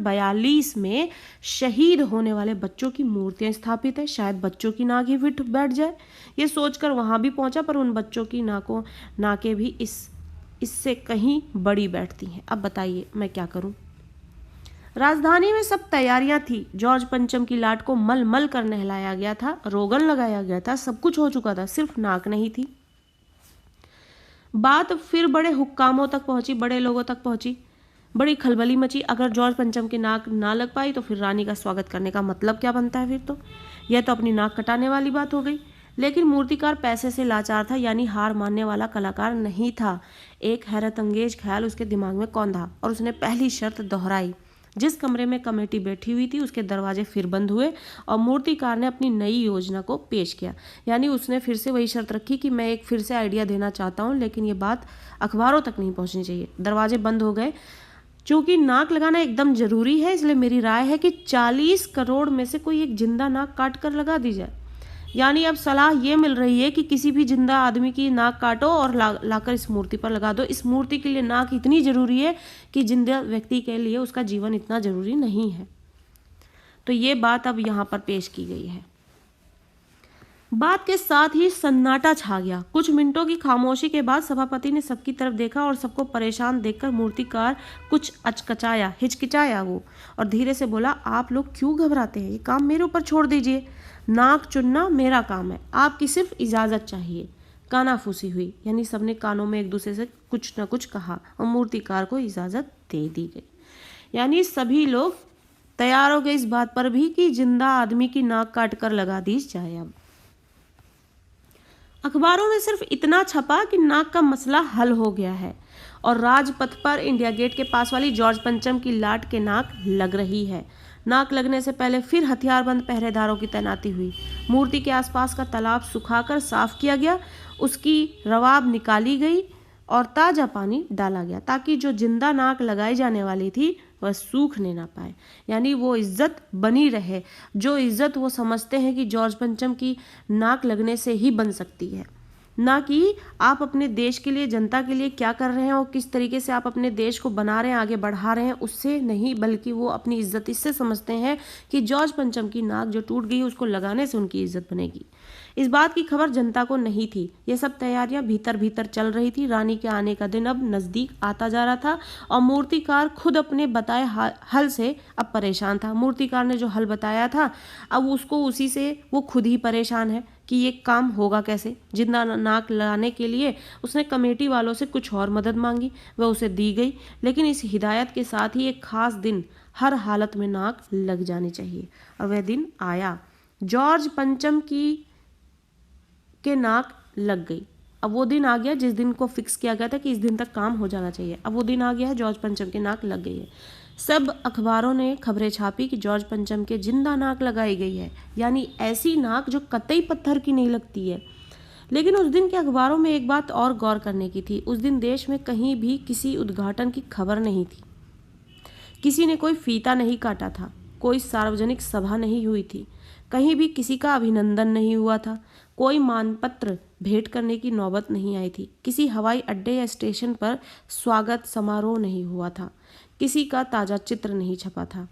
42 में शहीद होने वाले बच्चों की मूर्तियां स्थापित है, शायद बच्चों की नाक ही फिट बैठ जाए। ये सोचकर वहां भी पहुंचा, पर उन बच्चों की नाकें भी इससे कहीं बड़ी बैठती हैं। अब बताइए मैं क्या करूं। राजधानी में सब तैयारियां थी। जॉर्ज पंचम की लाट को मल मल कर नहलाया गया था, रोगन लगाया गया था, सब कुछ हो चुका था, सिर्फ नाक नहीं थी। बात फिर बड़े हुक्कामों तक पहुंची, बड़े लोगों तक पहुंची, बड़ी खलबली मची। अगर जॉर्ज पंचम की नाक ना लग पाई तो फिर रानी का स्वागत करने का मतलब क्या बनता है? फिर तो यह तो अपनी नाक कटाने वाली बात हो गई। लेकिन मूर्तिकार पैसे से लाचार था, यानी हार मानने वाला कलाकार नहीं था। एक हैरत अंगेज ख्याल उसके दिमाग में कौंधा और उसने पहली शर्त दोहराई। जिस कमरे में कमेटी बैठी हुई थी उसके दरवाजे फिर बंद हुए और मूर्तिकार ने अपनी नई योजना को पेश किया। यानी उसने फिर से वही शर्त रखी कि मैं एक फिर से आइडिया देना चाहता हूँ, लेकिन ये बात अखबारों तक नहीं पहुँचनी चाहिए। दरवाजे बंद हो गए। चूँकि नाक लगाना एकदम ज़रूरी है, इसलिए मेरी राय है कि 40 करोड़ में से कोई एक जिंदा नाक काट कर लगा दी जाए। यानी अब सलाह ये मिल रही है कि किसी भी जिंदा आदमी की नाक काटो और लाकर इस मूर्ति पर लगा दो। इस मूर्ति के लिए नाक इतनी ज़रूरी है कि जिंदा व्यक्ति के लिए उसका जीवन इतना ज़रूरी नहीं है। तो ये बात अब यहाँ पर पेश की गई है। बात के साथ ही सन्नाटा छा गया। कुछ मिनटों की खामोशी के बाद सभापति ने सबकी तरफ देखा और सबको परेशान देखकर मूर्तिकार कुछ हिचकिचाया वो और धीरे से बोला, आप लोग क्यों घबराते हैं? ये काम मेरे ऊपर छोड़ दीजिए। नाक चुनना मेरा काम है, आपकी सिर्फ इजाज़त चाहिए। कानाफूसी हुई, यानी सबने कानों में एक दूसरे से कुछ न कुछ कहा और मूर्तिकार को इजाज़त दे दी गई। यानी सभी लोग तैयार हो गए इस बात पर भी कि जिंदा आदमी की नाक काट कर लगा दी जाए। अब अखबारों में सिर्फ इतना छपा कि नाक का मसला हल हो गया है और राजपथ पर इंडिया गेट के पास वाली जॉर्ज पंचम की लाट के नाक लग रही है। नाक लगने से पहले फिर हथियारबंद पहरेदारों की तैनाती हुई। मूर्ति के आसपास का तालाब सुखाकर साफ किया गया, उसकी रवाब निकाली गई और ताज़ा पानी डाला गया ताकि जो जिंदा नाक लगाई जाने वाली थी वह सूखने ना पाए, यानी वो इज्जत बनी रहे। जो इज्जत वो समझते हैं कि जॉर्ज पंचम की नाक लगने से ही बन सकती है, ना कि आप अपने देश के लिए, जनता के लिए क्या कर रहे हैं और किस तरीके से आप अपने देश को बना रहे हैं, आगे बढ़ा रहे हैं, उससे नहीं, बल्कि वो अपनी इज्जत इससे समझते हैं कि जॉर्ज पंचम की नाक जो टूट गई उसको लगाने से उनकी इज्जत बनेगी। इस बात की खबर जनता को नहीं थी। ये सब तैयारियां भीतर भीतर चल रही थी। रानी के आने का दिन अब नजदीक आता जा रहा था और मूर्तिकार खुद अपने बताए हल से अब परेशान था। मूर्तिकार ने जो हल बताया था अब उसको उसी से वो खुद ही परेशान है कि ये काम होगा कैसे। जिंदा नाक लाने के लिए उसने कमेटी वालों से कुछ और मदद मांगी, वह उसे दी गई, लेकिन इस हिदायत के साथ ही एक खास दिन हर हालत में नाक लग जानी चाहिए। और वह दिन आया। जॉर्ज पंचम के नाक लग गई। अब वो दिन आ गया जिस दिन को फिक्स किया गया था कि इस दिन तक काम हो जाना चाहिए। अब वो दिन आ गया है, जॉर्ज पंचम की नाक लग गई है। सब अखबारों ने खबरें छापी कि जॉर्ज पंचम के जिंदा नाक लगाई गई है, यानी ऐसी नाक जो कतई पत्थर की नहीं लगती है। लेकिन उस दिन के अखबारों में एक बात और गौर करने की थी। उस दिन देश में कहीं भी किसी उद्घाटन की खबर नहीं थी। किसी ने कोई फीता नहीं काटा था, कोई सार्वजनिक सभा नहीं हुई थी, कहीं भी किसी का अभिनंदन नहीं हुआ था, कोई मानपत्र भेंट करने की नौबत नहीं आई थी, किसी हवाई अड्डे या स्टेशन पर स्वागत समारोह नहीं हुआ था, किसी का ताज़ा चित्र नहीं छपा था।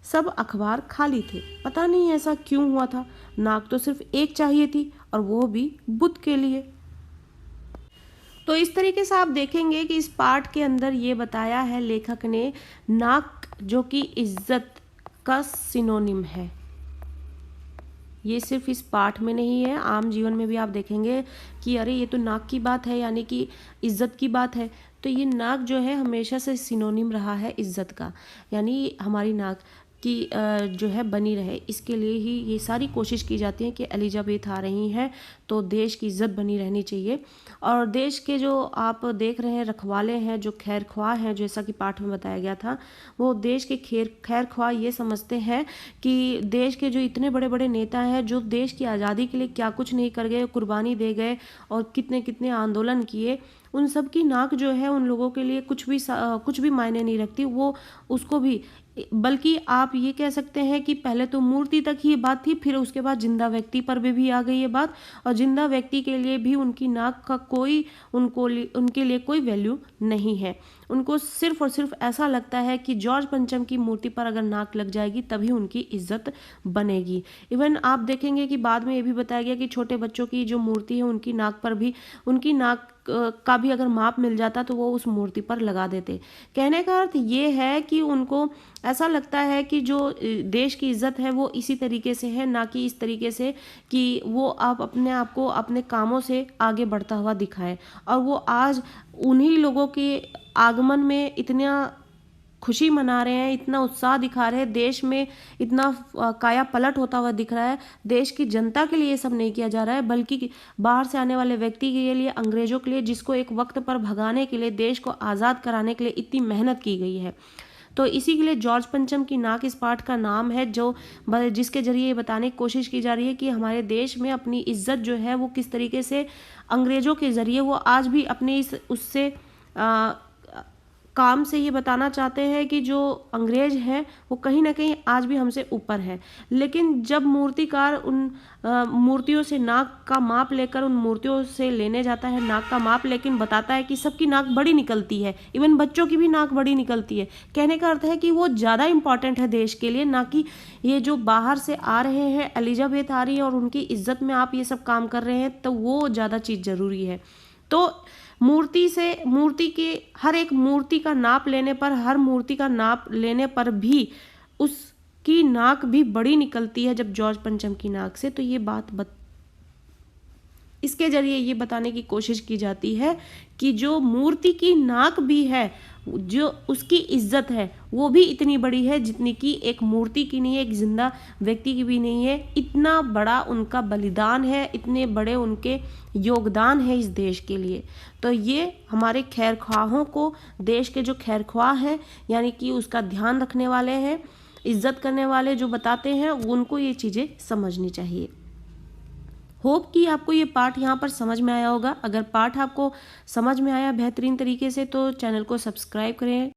सब अखबार खाली थे। पता नहीं ऐसा क्यों हुआ था। नाक तो सिर्फ एक चाहिए थी और वो भी बुद्ध के लिए। तो इस तरीके से आप देखेंगे कि इस पाठ के अंदर ये बताया है लेखक ने, नाक जो कि इज्जत का सिनोनिम है। ये सिर्फ इस पाठ में नहीं है, आम जीवन में भी आप देखेंगे कि अरे ये तो नाक की बात है, यानी कि इज्जत की बात है। तो ये नाक जो है हमेशा से सिनोनिम रहा है इज्जत का, यानी हमारी नाक की जो है बनी रहे, इसके लिए ही ये सारी कोशिश की जाती है कि एलिजाबेथ आ रही हैं तो देश की इज्जत बनी रहनी चाहिए। और देश के जो आप देख रहे हैं रखवाले हैं, जो खैर ख्वाह हैं, जैसा कि पाठ में बताया गया था, वो देश के खैर ख्वाह ये समझते हैं कि देश के जो इतने बड़े बड़े नेता हैं, जो देश की आज़ादी के लिए क्या कुछ नहीं कर गए, कुर्बानी दे गए और कितने कितने आंदोलन किए, उन सब की नाक जो है उन लोगों के लिए कुछ भी मायने नहीं रखती। वो उसको भी, बल्कि आप ये कह सकते हैं कि पहले तो मूर्ति तक ही ये बात थी, फिर उसके बाद जिंदा व्यक्ति पर भी आ गई ये बात, और जिंदा व्यक्ति के लिए भी उनकी नाक का उनके लिए कोई वैल्यू नहीं है। उनको सिर्फ और सिर्फ ऐसा लगता है कि जॉर्ज पंचम की मूर्ति पर अगर नाक लग जाएगी तभी उनकी इज्जत बनेगी। इवन आप देखेंगे कि बाद में ये भी बताया गया कि छोटे बच्चों की जो मूर्ति है उनकी नाक पर भी, उनकी नाक का भी अगर माप मिल जाता तो वो उस मूर्ति पर लगा देते। कहने का अर्थ ये है कि उनको ऐसा लगता है कि जो देश की इज्जत है वो इसी तरीके से है, ना कि इस तरीके से कि वो आप अपने आप को अपने कामों से आगे बढ़ता हुआ दिखाए। और वो आज उन्हीं लोगों के आगमन में इतना खुशी मना रहे हैं, इतना उत्साह दिखा रहे हैं, देश में इतना काया पलट होता हुआ दिख रहा है। देश की जनता के लिए ये सब नहीं किया जा रहा है, बल्कि बाहर से आने वाले व्यक्ति के लिए, अंग्रेजों के लिए, जिसको एक वक्त पर भगाने के लिए, देश को आज़ाद कराने के लिए इतनी मेहनत की गई है। तो इसी के लिए जॉर्ज पंचम की नाक इस पाठ का नाम है, जिसके जरिए ये बताने की कोशिश की जा रही है कि हमारे देश में अपनी इज्जत जो है वो किस तरीके से अंग्रेजों के जरिए वो आज भी अपने उससे काम से ये बताना चाहते हैं कि जो अंग्रेज हैं वो कहीं ना कहीं आज भी हमसे ऊपर है। लेकिन जब मूर्तिकार उन मूर्तियों से नाक का माप लेकर उन मूर्तियों से लेने जाता है नाक का माप, लेकिन बताता है कि सबकी नाक बड़ी निकलती है, इवन बच्चों की भी नाक बड़ी निकलती है। कहने का अर्थ है कि वो ज़्यादा इंपॉर्टेंट है देश के लिए, ना कि ये जो बाहर से आ रहे हैं, एलिजाबेथ आ रही है और उनकी इज्जत में आप ये सब काम कर रहे हैं, तो वो ज़्यादा चीज़ ज़रूरी है। तो मूर्ति के हर एक मूर्ति का नाप लेने पर, हर मूर्ति का नाप लेने पर भी उसकी नाक भी बड़ी निकलती है जब जॉर्ज पंचम की नाक से। तो ये इसके जरिए ये बताने की कोशिश की जाती है कि जो मूर्ति की नाक भी है, जो उसकी इज्जत है वो भी इतनी बड़ी है जितनी कि एक मूर्ति की नहीं है, एक जिंदा व्यक्ति की भी नहीं है। इतना बड़ा उनका बलिदान है, इतने बड़े उनके योगदान है इस देश के लिए। तो ये हमारे खैरख्वाहों को, देश के जो खैरख्वाह हैं, यानी कि उसका ध्यान रखने वाले हैं, इज्जत करने वाले जो बताते हैं, उनको ये चीज़ें समझनी चाहिए। होप कि आपको ये पाठ यहाँ पर समझ में आया होगा। अगर पाठ आपको समझ में आया बेहतरीन तरीके से तो चैनल को सब्सक्राइब करें।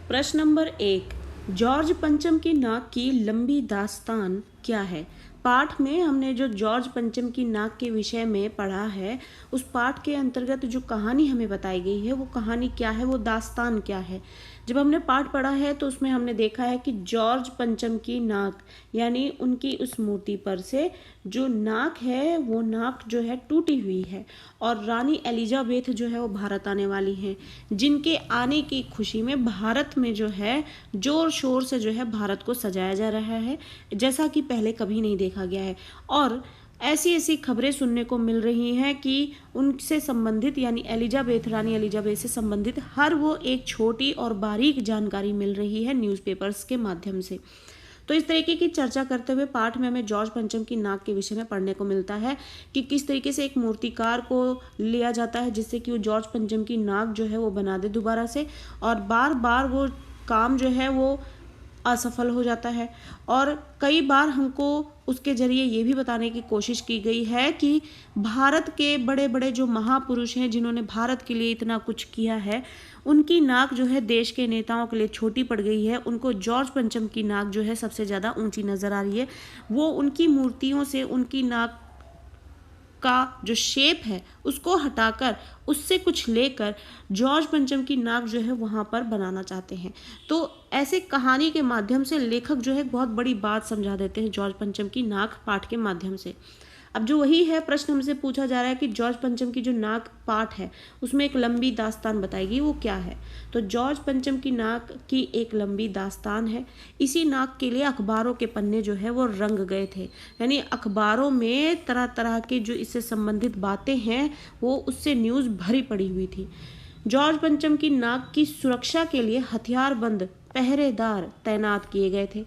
प्रश्न नंबर 1, जॉर्ज पंचम की नाक की लंबी दास्तान क्या है? पाठ में हमने जो जॉर्ज पंचम की नाक के विषय में पढ़ा है, उस पाठ के अंतर्गत जो कहानी हमें बताई गई है वो कहानी क्या है, वो दास्तान क्या है? जब हमने पाठ पढ़ा है तो उसमें हमने देखा है कि जॉर्ज पंचम की नाक यानी उनकी उस मूर्ति पर से जो नाक है वो नाक जो है टूटी हुई है और रानी एलिजाबेथ जो है वो भारत आने वाली हैं, जिनके आने की खुशी में भारत में जो है जोर शोर से जो है भारत को सजाया जा रहा है, जैसा कि पहले कभी नहीं देखा गया है। और ऐसी ऐसी खबरें सुनने को मिल रही हैं कि उनसे संबंधित यानी एलिजाबेथ रानी एलिजाबेथ से संबंधित हर वो एक छोटी और बारीक जानकारी मिल रही है न्यूज़पेपर्स के माध्यम से। तो इस तरीके की चर्चा करते हुए पाठ में हमें जॉर्ज पंचम की नाक के विषय में पढ़ने को मिलता है कि किस तरीके से एक मूर्तिकार को लिया जाता है जिससे कि वो जॉर्ज पंचम की नाक जो है वो बना दे दोबारा से, और बार बार वो काम जो है वो असफल हो जाता है। और कई बार हमको उसके जरिए ये भी बताने की कोशिश की गई है कि भारत के बड़े बड़े जो महापुरुष हैं जिन्होंने भारत के लिए इतना कुछ किया है, उनकी नाक जो है देश के नेताओं के लिए छोटी पड़ गई है। उनको जॉर्ज पंचम की नाक जो है सबसे ज़्यादा ऊंची नज़र आ रही है। वो उनकी मूर्तियों से उनकी नाक का जो शेप है उसको हटाकर उससे कुछ लेकर जॉर्ज पंचम की नाक जो है वहाँ पर बनाना चाहते हैं। तो ऐसे कहानी के माध्यम से लेखक जो है बहुत बड़ी बात समझा देते हैं जॉर्ज पंचम की नाक पाठ के माध्यम से। अब जो वही है प्रश्न हमसे पूछा जा रहा है कि जॉर्ज पंचम की जो नाक पाठ है उसमें एक लंबी दास्तान बताएगी, वो क्या है? तो जॉर्ज पंचम की नाक की एक लंबी दास्तान है। इसी नाक के लिए अखबारों के पन्ने जो है वो रंग गए थे, यानी अखबारों में तरह तरह के जो इससे संबंधित बातें हैं वो उससे न्यूज़ भरी पड़ी हुई थी। जॉर्ज पंचम की नाक की सुरक्षा के लिए हथियारबंद पहरेदार तैनात किए गए थे।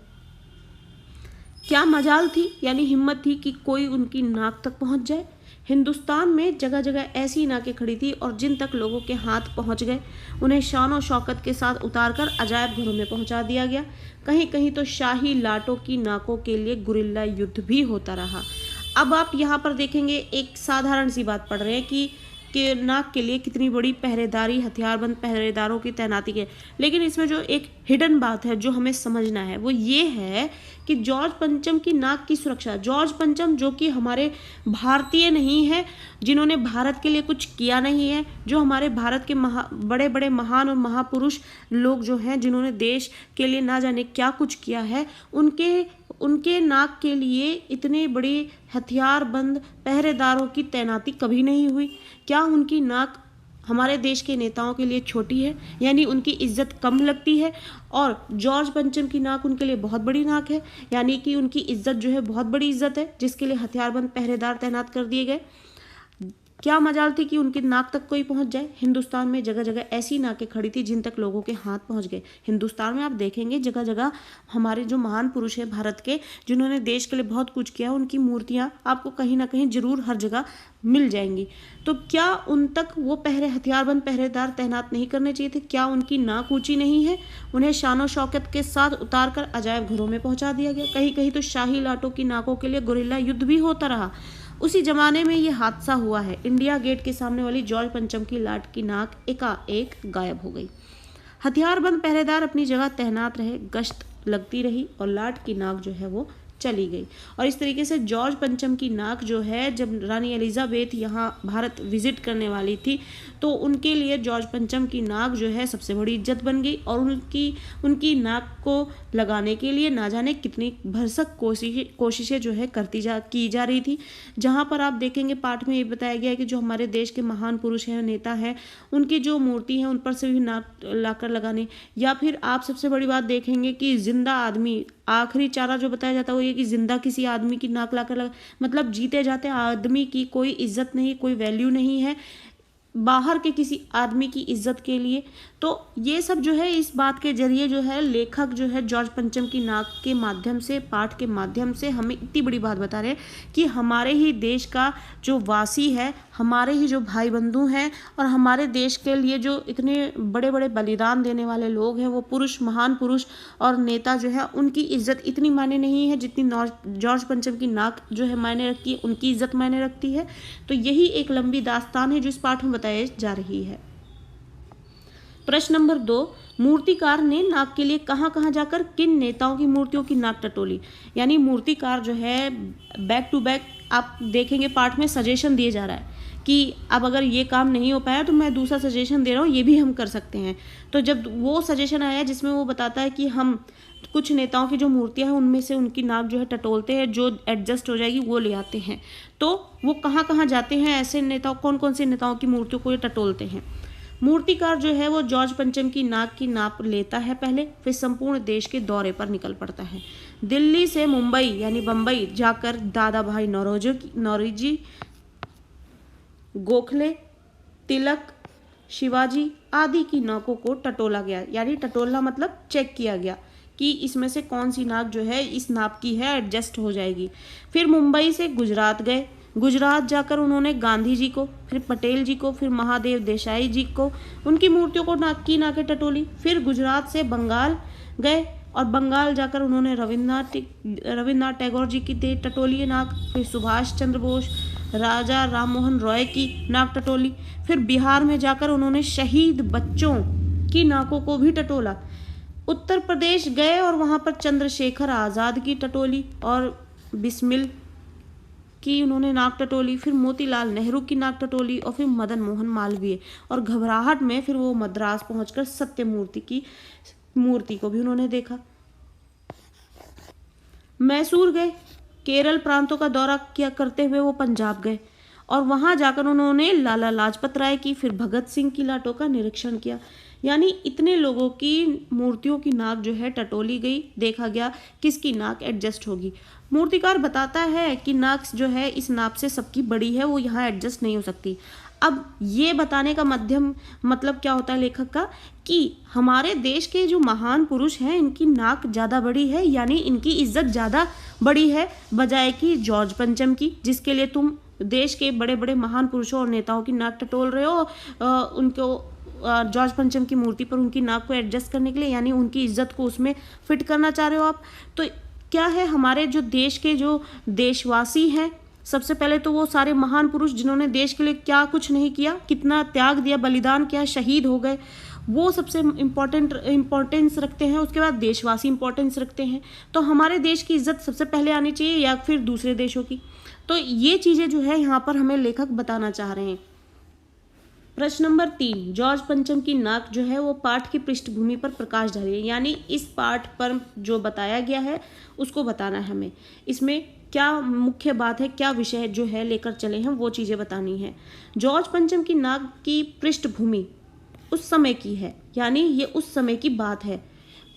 क्या मजाल थी यानी हिम्मत थी कि कोई उनकी नाक तक पहुंच जाए। हिंदुस्तान में जगह जगह ऐसी नाकें खड़ी थी और जिन तक लोगों के हाथ पहुंच गए उन्हें शान और शौकत के साथ उतारकर अजायब घरों में पहुंचा दिया गया। कहीं कहीं तो शाही लाटों की नाकों के लिए गुरिल्ला युद्ध भी होता रहा। अब आप यहाँ पर देखेंगे एक साधारण सी बात पढ़ रहे हैं कि नाक के लिए कितनी बड़ी पहरेदारी, हथियारबंद पहरेदारों की तैनाती है, लेकिन इसमें जो एक हिडन बात है जो हमें समझना है वो ये है कि जॉर्ज पंचम की नाक की सुरक्षा, जॉर्ज पंचम जो कि हमारे भारतीय नहीं है, जिन्होंने भारत के लिए कुछ किया नहीं है, जो हमारे भारत के बड़े बड़े महान और महापुरुष लोग जो हैं जिन्होंने देश के लिए ना जाने क्या कुछ किया है, उनके नाक के लिए इतने बड़े हथियारबंद पहरेदारों की तैनाती कभी नहीं हुई। क्या उनकी नाक हमारे देश के नेताओं के लिए छोटी है यानी उनकी इज्जत कम लगती है, और जॉर्ज पंचम की नाक उनके लिए बहुत बड़ी नाक है यानी कि उनकी इज्जत जो है बहुत बड़ी इज्जत है जिसके लिए हथियारबंद पहरेदार तैनात कर दिए गए। क्या मजाल थी कि उनकी नाक तक कोई पहुंच जाए। हिंदुस्तान में जगह जगह ऐसी नाकें खड़ी थी जिन तक लोगों के हाथ पहुंच गए। हिंदुस्तान में आप देखेंगे जगह जगह हमारे जो महान पुरुष हैं भारत के, जिन्होंने देश के लिए बहुत कुछ किया, उनकी मूर्तियां आपको कहीं ना कहीं जरूर हर जगह मिल जाएंगी। तो क्या उन तक वो हथियारबंद पहरेदार तैनात नहीं करने चाहिए थे? क्या उनकी नाक ऊंची नहीं है? उन्हें शानो शौकत के साथ उतार कर अजायब घरों में पहुंचा दिया गया। कहीं कहीं तो शाही लाटों की नाकों के लिए गुरिल्ला युद्ध भी होता रहा। उसी जमाने में ये हादसा हुआ है। इंडिया गेट के सामने वाली जॉर्ज पंचम की लाट की नाक एकाएक गायब हो गई। हथियारबंद पहरेदार अपनी जगह तैनात रहे, गश्त लगती रही और लाट की नाक जो है वो चली गई। और इस तरीके से जॉर्ज पंचम की नाक जो है, जब रानी एलिजाबेथ यहाँ भारत विजिट करने वाली थी तो उनके लिए जॉर्ज पंचम की नाक जो है सबसे बड़ी इज्जत बन गई, और उनकी नाक को लगाने के लिए ना जाने कितनी भरसक कोशिशें जो है की जा रही थी। जहाँ पर आप देखेंगे पाठ में ये बताया गया है कि जो हमारे देश के महान पुरुष हैं, नेता हैं, उनकी जो मूर्ति है उन पर से भी नाक लाकर लगाने, या फिर आप सबसे बड़ी बात देखेंगे कि जिंदा आदमी, आखिरी चारा जो बताया जाता है वो ये कि जिंदा किसी आदमी की नाक लाकर लगा, मतलब जीते जाते आदमी की कोई इज्जत नहीं, कोई वैल्यू नहीं है बाहर के किसी आदमी की इज्जत के लिए। तो ये सब जो है इस बात के जरिए जो है लेखक जो है जॉर्ज पंचम की नाक के माध्यम से, पाठ के माध्यम से हमें इतनी बड़ी बात बता रहे हैं कि हमारे ही देश का जो वासी है, हमारे ही जो भाई बंधु हैं और हमारे देश के लिए जो इतने बड़े बड़े बलिदान देने वाले लोग हैं, वो पुरुष, महान पुरुष और नेता जो है, उनकी इज्जत इतनी मायने नहीं है जितनी जॉर्ज पंचम की नाक जो है मायने रखती है, उनकी इज्जत मायने रखती है। तो यही एक लंबी दास्तान है जो इस पाठ में बताई जा रही है। प्रश्न नंबर 2, मूर्तिकार ने नाक के लिए कहाँ कहाँ जाकर किन नेताओं की मूर्तियों की नाक टटोली। यानी मूर्तिकार जो है बैक टू बैक आप देखेंगे पाठ में सजेशन दिए जा रहा है कि अब अगर ये काम नहीं हो पाया तो मैं दूसरा सजेशन दे रहा हूँ, ये भी हम कर सकते हैं। तो जब वो सजेशन आया जिसमें वो बताता है कि हम कुछ नेताओं की जो मूर्तियां हैं उनमें से उनकी नाक जो है टटोलते हैं, जो एडजस्ट हो जाएगी वो ले आते हैं। तो वो कहाँ कहाँ जाते हैं, ऐसे नेताओं, कौन कौन से नेताओं की मूर्तियों को ये टटोलते हैं। मूर्तिकार जो है वो जॉर्ज पंचम की नाक की नाप लेता है पहले, फिर संपूर्ण देश के दौरे पर निकल पड़ता है। दिल्ली से मुंबई यानी बम्बई जाकर दादा भाई नौरोजी, गोखले, तिलक, शिवाजी आदि की नाकों को टटोला गया। यानी टटोलना मतलब चेक किया गया कि इसमें से कौन सी नाक जो है इस नाप की है, एडजस्ट हो जाएगी। फिर मुंबई से गुजरात गए, गुजरात जाकर उन्होंने गांधी जी को, फिर पटेल जी को, फिर महादेव देसाई जी को, उनकी मूर्तियों को नाकें टटोली। फिर गुजरात से बंगाल गए और बंगाल जाकर उन्होंने रविन्द्रनाथ टैगोर जी की टटोली नाक, फिर सुभाष चंद्र बोस, राजा राममोहन रॉय की नाक टटोली। फिर बिहार में जाकर उन्होंने शहीद बच्चों की नाकों को भी टटोला। उत्तर प्रदेश गए और वहाँ पर चंद्रशेखर आज़ाद की टटोली और बिस्मिल की उन्होंने नाक टटोली। फिर मोतीलाल नेहरू की नाक टटोली और फिर मदन मोहन मालवीय। और घबराहट में फिर वो मद्रास पहुंचकर सत्यमूर्ति की मूर्ति को भी उन्होंने देखा। मैसूर गए, केरल प्रांतों का दौरा किया करते हुए वो पंजाब गए और वहां जाकर उन्होंने लाला लाजपत राय की, फिर भगत सिंह की लाटों का निरीक्षण किया। यानी इतने लोगों की मूर्तियों की नाक जो है टटोली गई, देखा गया किसकी नाक एडजस्ट होगी। मूर्तिकार बताता है कि नाक जो है इस नाप से सबकी बड़ी है, वो यहाँ एडजस्ट नहीं हो सकती। अब ये बताने का मतलब क्या होता है लेखक का कि हमारे देश के जो महान पुरुष हैं इनकी नाक ज़्यादा बड़ी है, यानी इनकी इज्जत ज़्यादा बड़ी है बजाय कि जॉर्ज पंचम की, जिसके लिए तुम देश के बड़े बड़े महान पुरुषों और नेताओं की नाक टटोल रहे हो, उनको जॉर्ज पंचम की मूर्ति पर उनकी नाक को एडजस्ट करने के लिए, यानी उनकी इज्जत को उसमें फिट करना चाह रहे हो आप। तो क्या है, हमारे जो देश के जो देशवासी हैं, सबसे पहले तो वो सारे महान पुरुष जिन्होंने देश के लिए क्या कुछ नहीं किया, कितना त्याग दिया, बलिदान किया, शहीद हो गए, वो सबसे इम्पोर्टेंस रखते हैं। उसके बाद देशवासी इम्पोर्टेंस रखते हैं। तो हमारे देश की इज्जत सबसे पहले आनी चाहिए या फिर दूसरे देशों की। तो ये चीज़ें जो है यहाँ पर हमें लेखक बताना चाह रहे हैं। प्रश्न नंबर 3, जॉर्ज पंचम की नाक जो है वो पाठ की पृष्ठभूमि पर प्रकाश डाली है। यानी इस पाठ पर जो बताया गया है उसको बताना है हमें। इसमें क्या मुख्य बात है, क्या विषय जो है लेकर चले हैं, वो चीज़ें बतानी है। जॉर्ज पंचम की नाक की पृष्ठभूमि उस समय की है, यानी ये उस समय की बात है,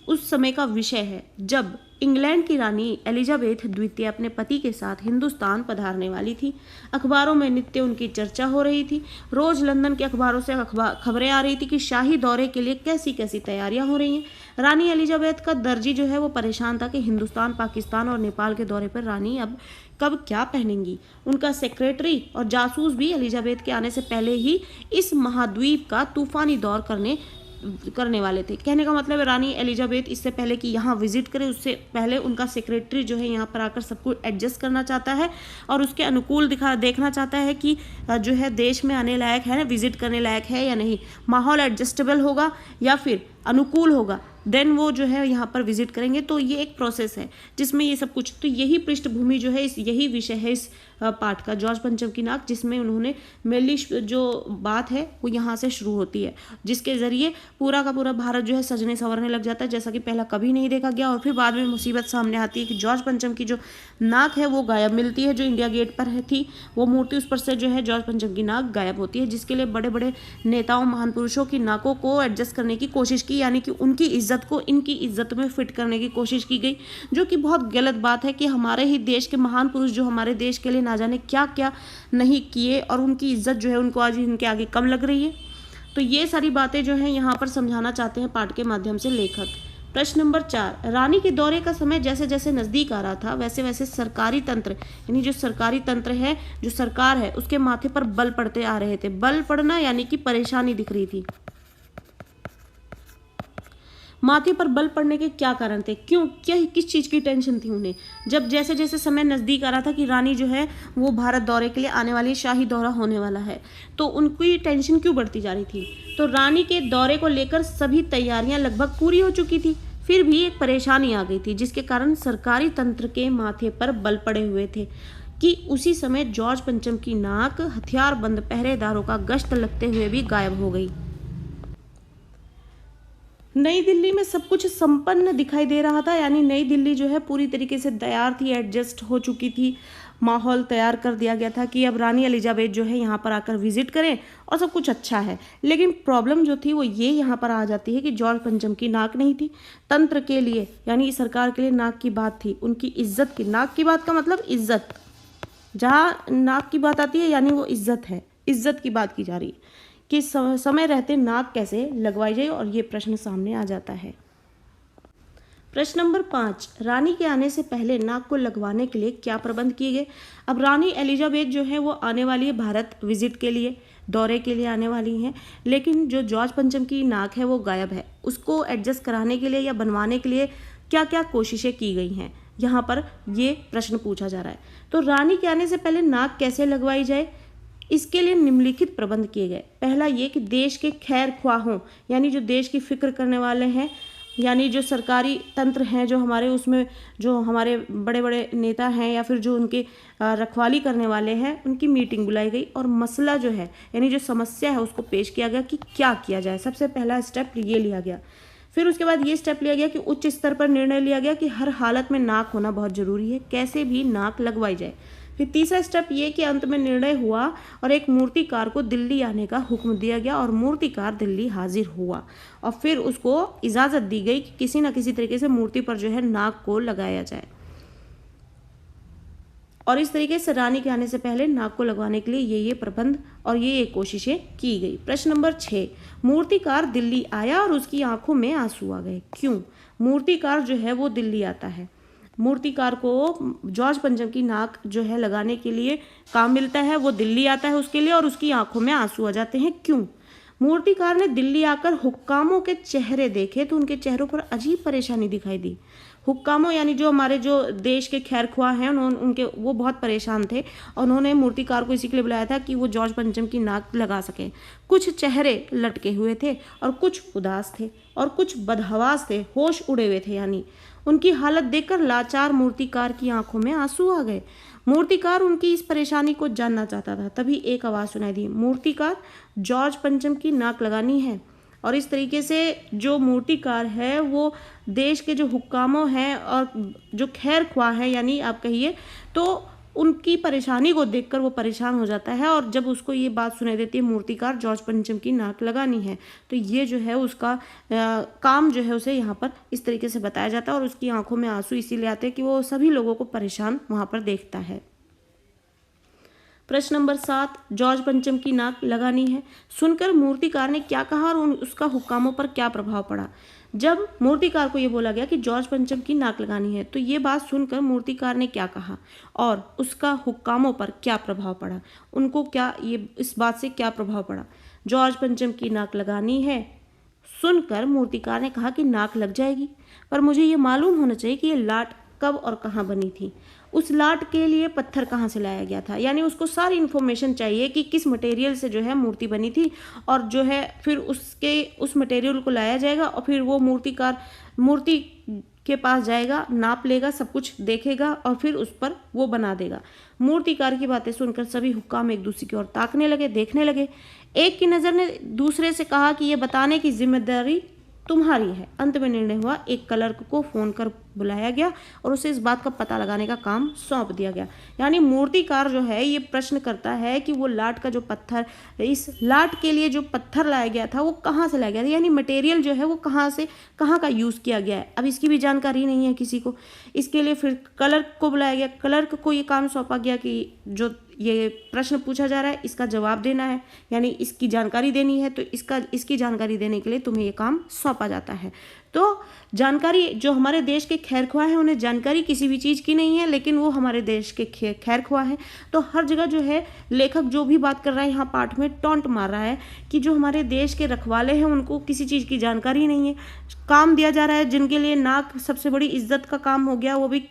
उस समय का विषय है जब इंग्लैंड की रानी एलिजाबेथ द्वितीय अपने पति के साथ हिंदुस्तान पधारने वाली थी। अखबारों में नित्य उनकी चर्चा हो रही थी। रोज लंदन के अखबारों से खबरें आ रही थी कि शाही दौरे के लिए कैसी कैसी तैयारियां हो रही हैं। रानी एलिजाबेथ का दर्जी जो है वो परेशान था कि हिंदुस्तान, पाकिस्तान और नेपाल के दौरे पर रानी अब कब क्या पहनेंगी। उनका सेक्रेटरी और जासूस भी एलिजाबेथ के आने से पहले ही इस महाद्वीप का तूफानी दौर करने वाले थे। कहने का मतलब है रानी एलिजाबेथ इससे पहले कि यहाँ विजिट करे, उससे पहले उनका सेक्रेटरी जो है यहाँ पर आकर सब कुछ एडजस्ट करना चाहता है और उसके अनुकूल देखना चाहता है कि जो है देश में आने लायक है ना, विजिट करने लायक है या नहीं, माहौल एडजस्टेबल होगा या फिर अनुकूल होगा, देन वो जो है यहाँ पर विजिट करेंगे। तो ये एक प्रोसेस है जिसमें ये सब कुछ, तो यही पृष्ठभूमि जो है यही विषय है इस पाठ का, जॉर्ज पंचम की नाक, जिसमें उन्होंने मेनली जो बात है वो यहाँ से शुरू होती है, जिसके जरिए पूरा का पूरा भारत जो है सजने संवरने लग जाता है, जैसा कि पहला कभी नहीं देखा गया। और फिर बाद में मुसीबत सामने आती है कि जॉर्ज पंचम की जो नाक है वो गायब मिलती है, जो इंडिया गेट पर थी वो मूर्ति, उस पर से जो है जॉर्ज पंचम की नाक गायब होती है, जिसके लिए बड़े बड़े नेताओं, महान पुरुषों की नाकों को एडजस्ट करने की कोशिश की, यानी कि उनकी इज्जत को इनकी इज्जत में फिट करने की कोशिश की गई, जो कि बहुत गलत बात है कि हमारे ही देश के महान पुरुष जो हमारे देश के लिए ना जाने क्या क्या नहीं किए और उनकी इज्जत जो है उनको आज इनके आगे कम लग रही है। तो ये सारी बातें जो है यहाँ पर समझाना चाहते हैं पाठ के माध्यम से लेखक। प्रश्न नंबर 4, रानी के दौरे का समय जैसे जैसे नजदीक आ रहा था वैसे वैसे सरकारी तंत्र, यानी जो सरकारी तंत्र है, जो सरकार है, उसके माथे पर बल पड़ते आ रहे थे। बल पड़ना यानी कि परेशानी दिख रही थी। माथे पर बल पड़ने के क्या कारण थे, क्यों, क्या किस चीज़ की टेंशन थी उन्हें, जब जैसे जैसे समय नज़दीक आ रहा था कि रानी जो है वो भारत दौरे के लिए आने वाली, शाही दौरा होने वाला है, तो उनकी टेंशन क्यों बढ़ती जा रही थी। तो रानी के दौरे को लेकर सभी तैयारियां लगभग पूरी हो चुकी थी, फिर भी एक परेशानी आ गई थी जिसके कारण सरकारी तंत्र के माथे पर बल पड़े हुए थे कि उसी समय जॉर्ज पंचम की नाक हथियारबंद पहरेदारों का गश्त लगते हुए भी गायब हो गई। नई दिल्ली में सब कुछ संपन्न दिखाई दे रहा था, यानी नई दिल्ली जो है पूरी तरीके से तैयार थी, एडजस्ट हो चुकी थी, माहौल तैयार कर दिया गया था कि अब रानी एलिजाबेथ जो है यहाँ पर आकर विजिट करें और सब कुछ अच्छा है। लेकिन प्रॉब्लम जो थी वो ये यहाँ पर आ जाती है कि जॉर्ज पंचम की नाक नहीं थी। तंत्र के लिए यानी सरकार के लिए नाक की बात थी, उनकी इज्जत की, नाक की बात का मतलब इज्जत, जहाँ नाक की बात आती है यानी वो इज्जत है, इज्जत की बात की जा रही है कि समय रहते नाक कैसे लगवाई जाए, और ये प्रश्न सामने आ जाता है। प्रश्न नंबर 5, रानी के आने से पहले नाक को लगवाने के लिए क्या प्रबंध किए गए। अब रानी एलिजाबेथ जो है वो आने वाली है भारत विजिट के लिए, दौरे के लिए आने वाली हैं, लेकिन जो जॉर्ज पंचम की नाक है वो गायब है। उसको एडजस्ट कराने के लिए या बनवाने के लिए क्या क्या कोशिशें की गई हैं, यहाँ पर ये प्रश्न पूछा जा रहा है। तो रानी के आने से पहले नाक कैसे लगवाई जाए, इसके लिए निम्नलिखित प्रबंध किए गए। पहला ये कि देश के खैर ख्वाहों, यानी जो देश की फिक्र करने वाले हैं, यानी जो सरकारी तंत्र हैं जो हमारे, उसमें जो हमारे बड़े बड़े नेता हैं या फिर जो उनके रखवाली करने वाले हैं, उनकी मीटिंग बुलाई गई और मसला जो है यानी जो समस्या है उसको पेश किया गया कि क्या किया जाए। सबसे पहला स्टेप ये लिया गया। फिर उसके बाद ये स्टेप लिया गया कि उच्च स्तर पर निर्णय लिया गया कि हर हालत में नाक होना बहुत ज़रूरी है, कैसे भी नाक लगवाई जाए। फिर तीसरा स्टेप ये कि अंत में निर्णय हुआ और एक मूर्तिकार को दिल्ली आने का हुक्म दिया गया और मूर्तिकार दिल्ली हाजिर हुआ और फिर उसको इजाज़त दी गई कि किसी न किसी तरीके से मूर्ति पर जो है नाक को लगाया जाए, और इस तरीके से रानी के आने से पहले नाक को लगवाने के लिए ये प्रबंध और ये कोशिशें की गई। प्रश्न नंबर 6, मूर्तिकार दिल्ली आया और उसकी आंखों में आंसू आ गए। क्यों मूर्तिकार जो है वो दिल्ली आता है, मूर्तिकार को जॉर्ज पंचम की नाक जो है लगाने के लिए काम मिलता है, वो दिल्ली आता है उसके लिए और उसकी आंखों में आंसू आ जाते हैं। क्यों मूर्तिकार ने दिल्ली आकर हुक्कामों के चेहरे देखे तो उनके चेहरों पर अजीब परेशानी दिखाई दी। हुक्कामों यानी जो हमारे जो देश के खैरख्वाह हैं, उनके वो बहुत परेशान थे और उन्होंने मूर्तिकार को इसी के लिए बुलाया था कि वो जॉर्ज पंचम की नाक लगा सकें। कुछ चेहरे लटके हुए थे और कुछ उदास थे और कुछ बदहवास थे, होश उड़े हुए थे, यानी उनकी हालत देखकर लाचार मूर्तिकार की आंखों में आंसू आ गए। मूर्तिकार उनकी इस परेशानी को जानना चाहता था। तभी एक आवाज़ सुनाई दी, मूर्तिकार जॉर्ज पंचम की नाक लगानी है। और इस तरीके से जो मूर्तिकार है वो देश के जो हुक्कामों हैं और जो खैर ख्वाह हैं, यानी आप कहिए तो उनकी परेशानी को देखकर वो परेशान हो जाता है और जब उसको ये बात सुनाई देती है मूर्तिकार जॉर्ज पंचम की नाक लगानी है, तो ये जो है उसका काम जो है उसे यहाँ पर इस तरीके से बताया जाता है और उसकी आंखों में आंसू इसीलिए आते हैं कि वो सभी लोगों को परेशान वहाँ पर देखता है। प्रश्न नंबर 7, जॉर्ज पंचम की नाक लगानी है सुनकर मूर्तिकार ने क्या कहा और उसका हुक्कामों पर क्या प्रभाव पड़ा। जब मूर्तिकार को ये बोला गया कि जॉर्ज पंचम की नाक लगानी है तो ये बात सुनकर मूर्तिकार ने क्या कहा और उसका हुक्कामों पर क्या प्रभाव पड़ा, उनको क्या ये इस बात से क्या प्रभाव पड़ा। जॉर्ज पंचम की नाक लगानी है सुनकर मूर्तिकार ने कहा कि नाक लग जाएगी, पर मुझे ये मालूम होना चाहिए कि ये लाट कब और कहाँ बनी थी, उस लाट के लिए पत्थर कहाँ से लाया गया था, यानी उसको सारी इन्फॉर्मेशन चाहिए कि किस मटेरियल से जो है मूर्ति बनी थी और जो है फिर उस मटेरियल को लाया जाएगा और फिर वो मूर्तिकार मूर्ति के पास जाएगा, नाप लेगा, सब कुछ देखेगा और फिर उस पर वो बना देगा। मूर्तिकार की बातें सुनकर सभी हुक्काम एक दूसरे की ओर ताकने लगे, देखने लगे। एक की नज़र ने दूसरे से कहा कि ये बताने की जिम्मेदारी तुम्हारी है। अंत में निर्णय हुआ, एक क्लर्क को फोन कर बुलाया गया और उसे इस बात का पता लगाने का काम सौंप दिया गया। यानी मूर्तिकार जो है ये प्रश्न करता है कि वो लाट का जो पत्थर, इस लाट के लिए जो पत्थर लाया गया था वो कहाँ से लाया गया था, यानी मटेरियल जो है वो कहाँ से कहाँ का यूज़ किया गया है। अब इसकी भी जानकारी नहीं है किसी को। इसके लिए फिर क्लर्क को बुलाया गया, क्लर्क को ये काम सौंपा गया कि जो ये प्रश्न पूछा जा रहा है इसका जवाब देना है, यानी इसकी जानकारी देनी है, तो इसकी जानकारी देने के लिए तुम्हें ये काम सौंपा जाता है। तो जानकारी, जो हमारे देश के खैरख्वाह हैं उन्हें जानकारी किसी भी चीज़ की नहीं है, लेकिन वो हमारे देश के खैरख्वाह हैं। तो हर जगह जो है लेखक जो भी बात कर रहा है यहाँ पाठ में टॉन्ट मार रहा है कि जो हमारे देश के रखवाले हैं उनको किसी चीज़ की जानकारी नहीं है। काम दिया जा रहा है जिनके लिए नाक सबसे बड़ी इज्जत का काम हो गया, वो भी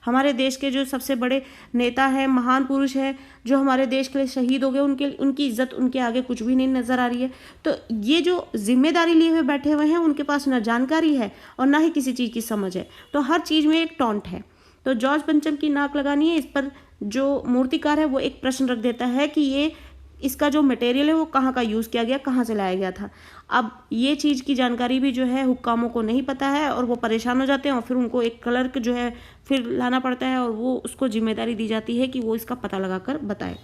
हमारे देश के जो सबसे बड़े नेता हैं, महान पुरुष हैं, जो हमारे देश के लिए शहीद हो गए, उनकी इज्जत उनके आगे कुछ भी नहीं नज़र आ रही है। तो ये जो जिम्मेदारी लिए हुए बैठे हुए हैं उनके पास ना जानकारी है और ना ही किसी चीज़ की समझ है। तो हर चीज़ में एक टॉन्ट है। तो जॉर्ज पंचम की नाक लगानी है, इस पर जो मूर्तिकार है वो एक प्रश्न रख देता है कि ये इसका जो मटेरियल है वो कहाँ का यूज़ किया गया, कहाँ से लाया गया था। अब ये चीज़ की जानकारी भी जो है हुक्कामों को नहीं पता है और वो परेशान हो जाते हैं और फिर उनको एक क्लर्क जो है फिर लाना पड़ता है और वो उसको जिम्मेदारी दी जाती है कि वो इसका पता लगाकर बताए।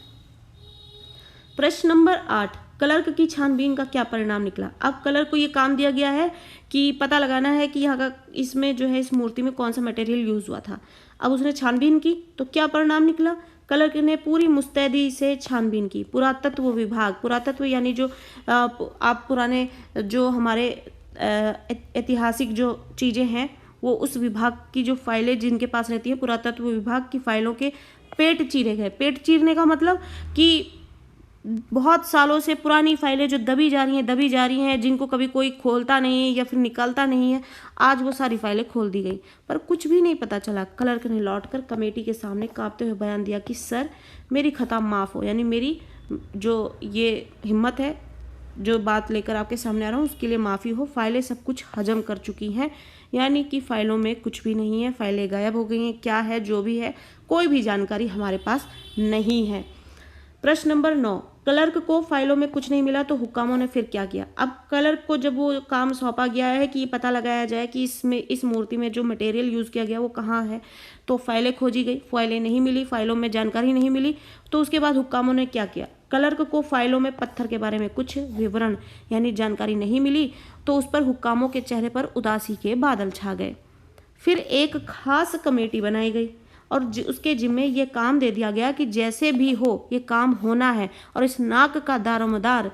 प्रश्न नंबर 8, क्लर्क की छानबीन का क्या परिणाम निकला। अब क्लर्क को ये काम दिया गया है कि पता लगाना है कि यहाँ का इसमें जो है इस मूर्ति में कौन सा मटेरियल यूज़ हुआ था। अब उसने छानबीन की तो क्या परिणाम निकला। क्लर्क ने पूरी मुस्तैदी से छानबीन की। पुरातत्व विभाग, पुरातत्व यानी जो आप पुराने जो हमारे ऐतिहासिक जो चीज़ें हैं वो उस विभाग की जो फाइलें जिनके पास रहती हैं, पुरातत्व विभाग की फाइलों के पेट चीरे गए। पेट चीरने का मतलब कि बहुत सालों से पुरानी फाइलें जो दबी जा रही हैं, जिनको कभी कोई खोलता नहीं है या फिर निकालता नहीं है, आज वो सारी फाइलें खोल दी गई पर कुछ भी नहीं पता चला। क्लर्क ने लौटकर कमेटी के सामने कांपते हुए बयान दिया कि सर मेरी खता माफ़ हो, यानी मेरी जो ये हिम्मत है जो बात लेकर आपके सामने आ रहा हूँ उसके लिए माफ़ी हो। फाइलें सब कुछ हजम कर चुकी हैं, यानी कि फ़ाइलों में कुछ भी नहीं है, फाइलें गायब हो गई हैं। क्या है जो भी है कोई भी जानकारी हमारे पास नहीं है। प्रश्न नंबर 9, क्लर्क को फाइलों में कुछ नहीं मिला तो हुक्कामों ने फिर क्या किया। अब क्लर्क को जब वो काम सौंपा गया है कि पता लगाया जाए कि इस मूर्ति में जो मटेरियल यूज़ किया गया वो कहाँ है, तो फाइलें खोजी गई, फाइलें नहीं मिली, फाइलों में जानकारी नहीं मिली। तो उसके बाद हुक्कामों ने क्या किया। क्लर्क को फाइलों में पत्थर के बारे में कुछ विवरण यानी जानकारी नहीं मिली, तो उस पर हुक्कामों के चेहरे पर उदासी के बादल छा गए। फिर एक खास कमेटी बनाई गई और उसके जिम्मे ये काम दे दिया गया कि जैसे भी हो ये काम होना है और इस नाक का दारोमदार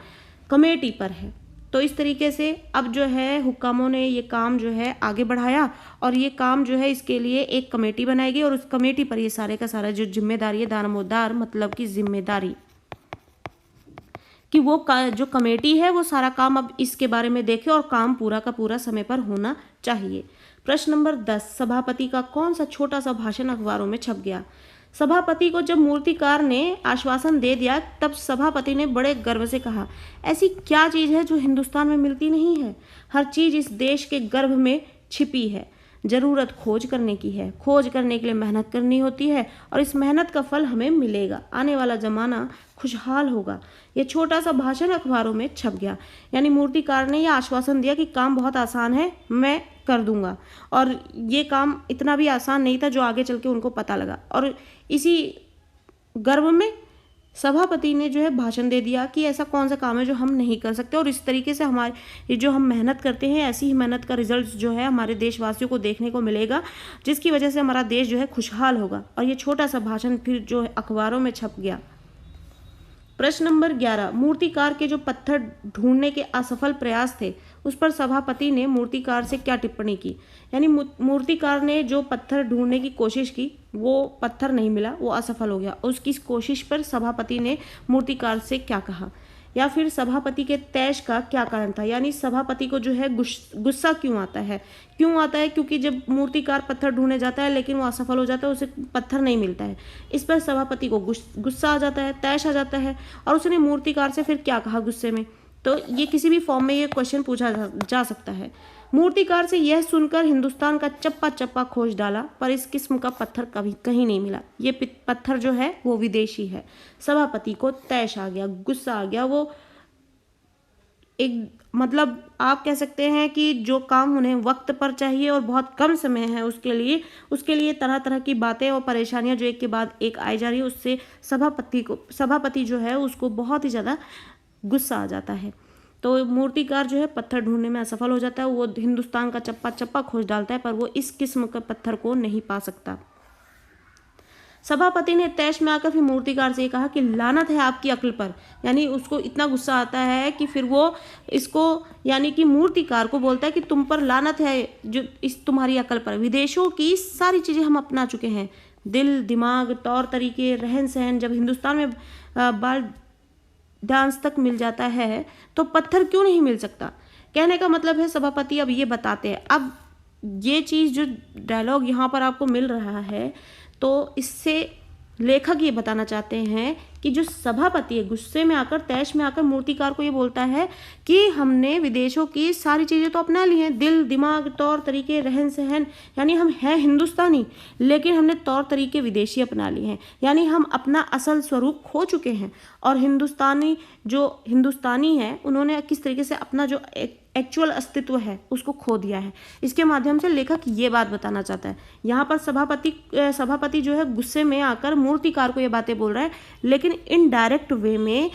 कमेटी पर है। तो इस तरीके से अब जो है हुक्कामों ने ये काम जो है आगे बढ़ाया और ये काम जो है इसके लिए एक कमेटी बनाई गई और उस कमेटी पर ये सारे का सारा जो जिम्मेदारी है, दारोमदार मतलब की जिम्मेदारी कि वो जो कमेटी है वो सारा काम अब इसके बारे में देखे और काम पूरा का पूरा समय पर होना चाहिए। प्रश्न नंबर 10, सभापति का कौन सा छोटा सा भाषण अखबारों में छप गया। सभापति को जब मूर्तिकार ने आश्वासन दे दिया तब सभापति ने बड़े गर्व से कहा, ऐसी क्या चीज़ है जो हिंदुस्तान में मिलती नहीं है। हर चीज़ इस देश के गर्भ में छिपी है। ज़रूरत खोज करने की है, खोज करने के लिए मेहनत करनी होती है और इस मेहनत का फल हमें मिलेगा। आने वाला ज़माना खुशहाल होगा। ये छोटा सा भाषण अखबारों में छप गया, यानी मूर्तिकार ने यह आश्वासन दिया कि काम बहुत आसान है, मैं कर दूंगा। और ये काम इतना भी आसान नहीं था जो आगे चल के उनको पता लगा। और इसी गर्व में सभापति ने जो है भाषण दे दिया कि ऐसा कौन सा काम है जो हम नहीं कर सकते और इस तरीके से हमारे जो हम मेहनत करते हैं ऐसी ही मेहनत का रिजल्ट जो है हमारे देशवासियों को देखने को मिलेगा, जिसकी वजह से हमारा देश जो है खुशहाल होगा। और ये छोटा सा भाषण फिर जो है अखबारों में छप गया। प्रश्न नंबर 11, मूर्तिकार के जो पत्थर ढूंढने के असफल प्रयास थे उस पर सभापति ने मूर्तिकार से क्या टिप्पणी की। यानी मूर्तिकार ने जो पत्थर ढूंढने की कोशिश की वो पत्थर नहीं मिला, वो असफल हो गया। उसकी इस कोशिश पर सभापति ने मूर्तिकार से क्या कहा, या फिर सभापति के तैश का क्या कारण था। यानी सभापति को जो है गुस्सा क्यों आता है, क्योंकि जब मूर्तिकार पत्थर ढूंढने जाता है लेकिन वो असफल हो जाता है, उसे पत्थर नहीं मिलता है। इस पर सभापति को गुस्सा आ जाता है, तैश आ जाता है और उसने मूर्तिकार से फिर क्या कहा गुस्से में। तो ये किसी भी फॉर्म में ये क्वेश्चन पूछा जा सकता है। मूर्तिकार से यह सुनकर हिंदुस्तान का चप्पा चप्पा खोज डाला पर इस किस्म का पत्थर कभी कहीं नहीं मिला। ये पत्थर जो है वो विदेशी है। सभापति को तैश आ गया, गुस्सा आ गया, वो एक मतलब आप कह सकते हैं कि जो काम उन्हें वक्त पर चाहिए और बहुत कम समय है उसके लिए तरह तरह की बातें और परेशानियां जो एक के बाद एक आई जा रही है, उससे सभापति जो है उसको बहुत ही ज़्यादा गुस्सा आ जाता है। तो मूर्तिकार जो है पत्थर ढूंढने में असफल हो जाता है। वो हिंदुस्तान का चप्पा चप्पा खोज डालता है पर वो इस किस्म के पत्थर को नहीं पा सकता। सभापति ने तैश में आकर फिर मूर्तिकार से कहा कि लानत है आपकी अक्ल पर, यानी उसको इतना गुस्सा आता है कि फिर वो इसको यानी कि मूर्तिकार को बोलता है कि तुम पर लानत है जो इस तुम्हारी अक्ल पर। विदेशों की सारी चीज़ें हम अपना चुके हैं, दिल दिमाग तौर तरीके रहन सहन, जब हिंदुस्तान में बाल डांस तक मिल जाता है तो पत्थर क्यों नहीं मिल सकता। कहने का मतलब है सभापति अब ये बताते हैं। अब ये चीज़ जो डायलॉग यहाँ पर आपको मिल रहा है तो इससे लेखक ये बताना चाहते हैं कि जो सभापति है गुस्से में आकर तैश में आकर मूर्तिकार को ये बोलता है कि हमने विदेशों की सारी चीज़ें तो अपना ली हैं, दिल दिमाग तौर तरीके रहन सहन, यानी हम हैं हिंदुस्तानी लेकिन हमने तौर तरीके विदेशी अपना लिए हैं, यानी हम अपना असल स्वरूप खो चुके हैं। और हिंदुस्तानी है उन्होंने किस तरीके से अपना जो एक्चुअल अस्तित्व है उसको खो दिया है। इसके माध्यम से लेखक ये बात बताना चाहता है। यहाँ पर सभापति जो है गुस्से में आकर मूर्तिकार को ये बातें बोल रहा है, लेकिन इनडायरेक्ट वे में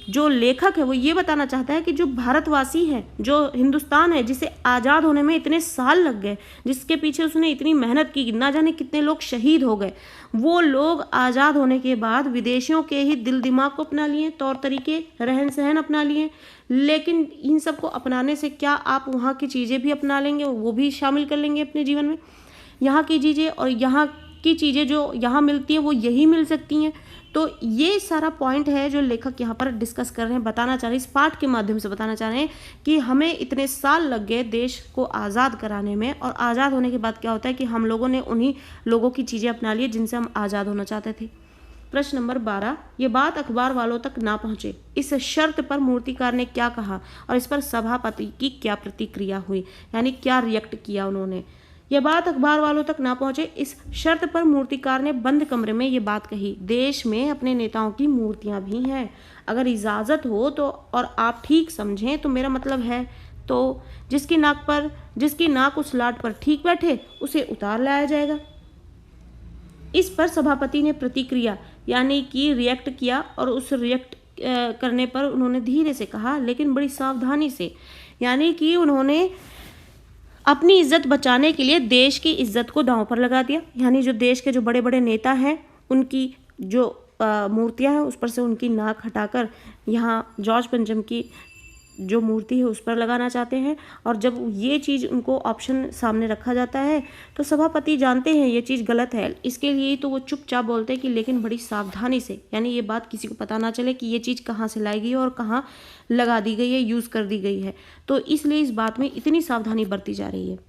जो लेखक है वो ये बताना चाहता है कि जो भारतवासी है, जो हिंदुस्तान है जिसे आज़ाद होने में इतने साल लग गए, जिसके पीछे उसने इतनी मेहनत की, ना जाने कितने लोग शहीद हो गए, वो लोग आज़ाद होने के बाद विदेशियों के ही दिल दिमाग को अपना लिए, तौर तरीके रहन सहन अपना लिए। लेकिन इन सब को अपनाने से क्या आप वहाँ की चीज़ें भी अपना लेंगे, वो भी शामिल कर लेंगे अपने जीवन में? यहाँ की चीज़ें और यहाँ की चीज़ें जो यहाँ मिलती हैं वो यही मिल सकती हैं। तो ये सारा पॉइंट है जो लेखक यहाँ पर डिस्कस कर रहे हैं, बताना चाह रहे हैं, इस पाठ के माध्यम से बताना चाह रहे हैं कि हमें इतने साल लग गए देश को आज़ाद कराने में, और आज़ाद होने के बाद क्या होता है कि हम लोगों ने उन्हीं लोगों की चीज़ें अपना ली जिनसे हम आज़ाद होना चाहते थे। प्रश्न नंबर 12, ये बात अखबार वालों तक ना पहुंचे, इस शर्त पर मूर्तिकार ने क्या कहा और इस पर सभापति की क्या प्रतिक्रिया हुई, यानी क्या रिएक्ट किया उन्होंने। यह बात अखबार वालों तक ना पहुंचे, इस शर्त पर मूर्तिकार ने बंद कमरे में ये बात कही, देश में अपने नेताओं की मूर्तियां भी हैं, अगर इजाज़त हो तो और आप ठीक समझें तो मेरा मतलब है तो जिसकी नाक उस लाट पर ठीक बैठे उसे उतार लाया जाएगा। इस पर सभापति ने प्रतिक्रिया यानी कि रिएक्ट किया, और उस रिएक्ट करने पर उन्होंने धीरे से कहा लेकिन बड़ी सावधानी से, यानी कि उन्होंने अपनी इज्जत बचाने के लिए देश की इज्जत को दांव पर लगा दिया। यानी जो देश के जो बड़े बड़े नेता हैं उनकी जो मूर्तियां हैं उस पर से उनकी नाक हटाकर यहाँ जॉर्ज पंचम की जो मूर्ति है उस पर लगाना चाहते हैं। और जब ये चीज़ उनको ऑप्शन सामने रखा जाता है तो सभापति जानते हैं ये चीज़ गलत है, इसके लिए तो वो चुपचाप बोलते हैं कि लेकिन बड़ी सावधानी से, यानी ये बात किसी को पता ना चले कि ये चीज़ कहाँ से लाई गई है और कहाँ लगा दी गई है, यूज़ कर दी गई है। तो इसलिए इस बात में इतनी सावधानी बरती जा रही है,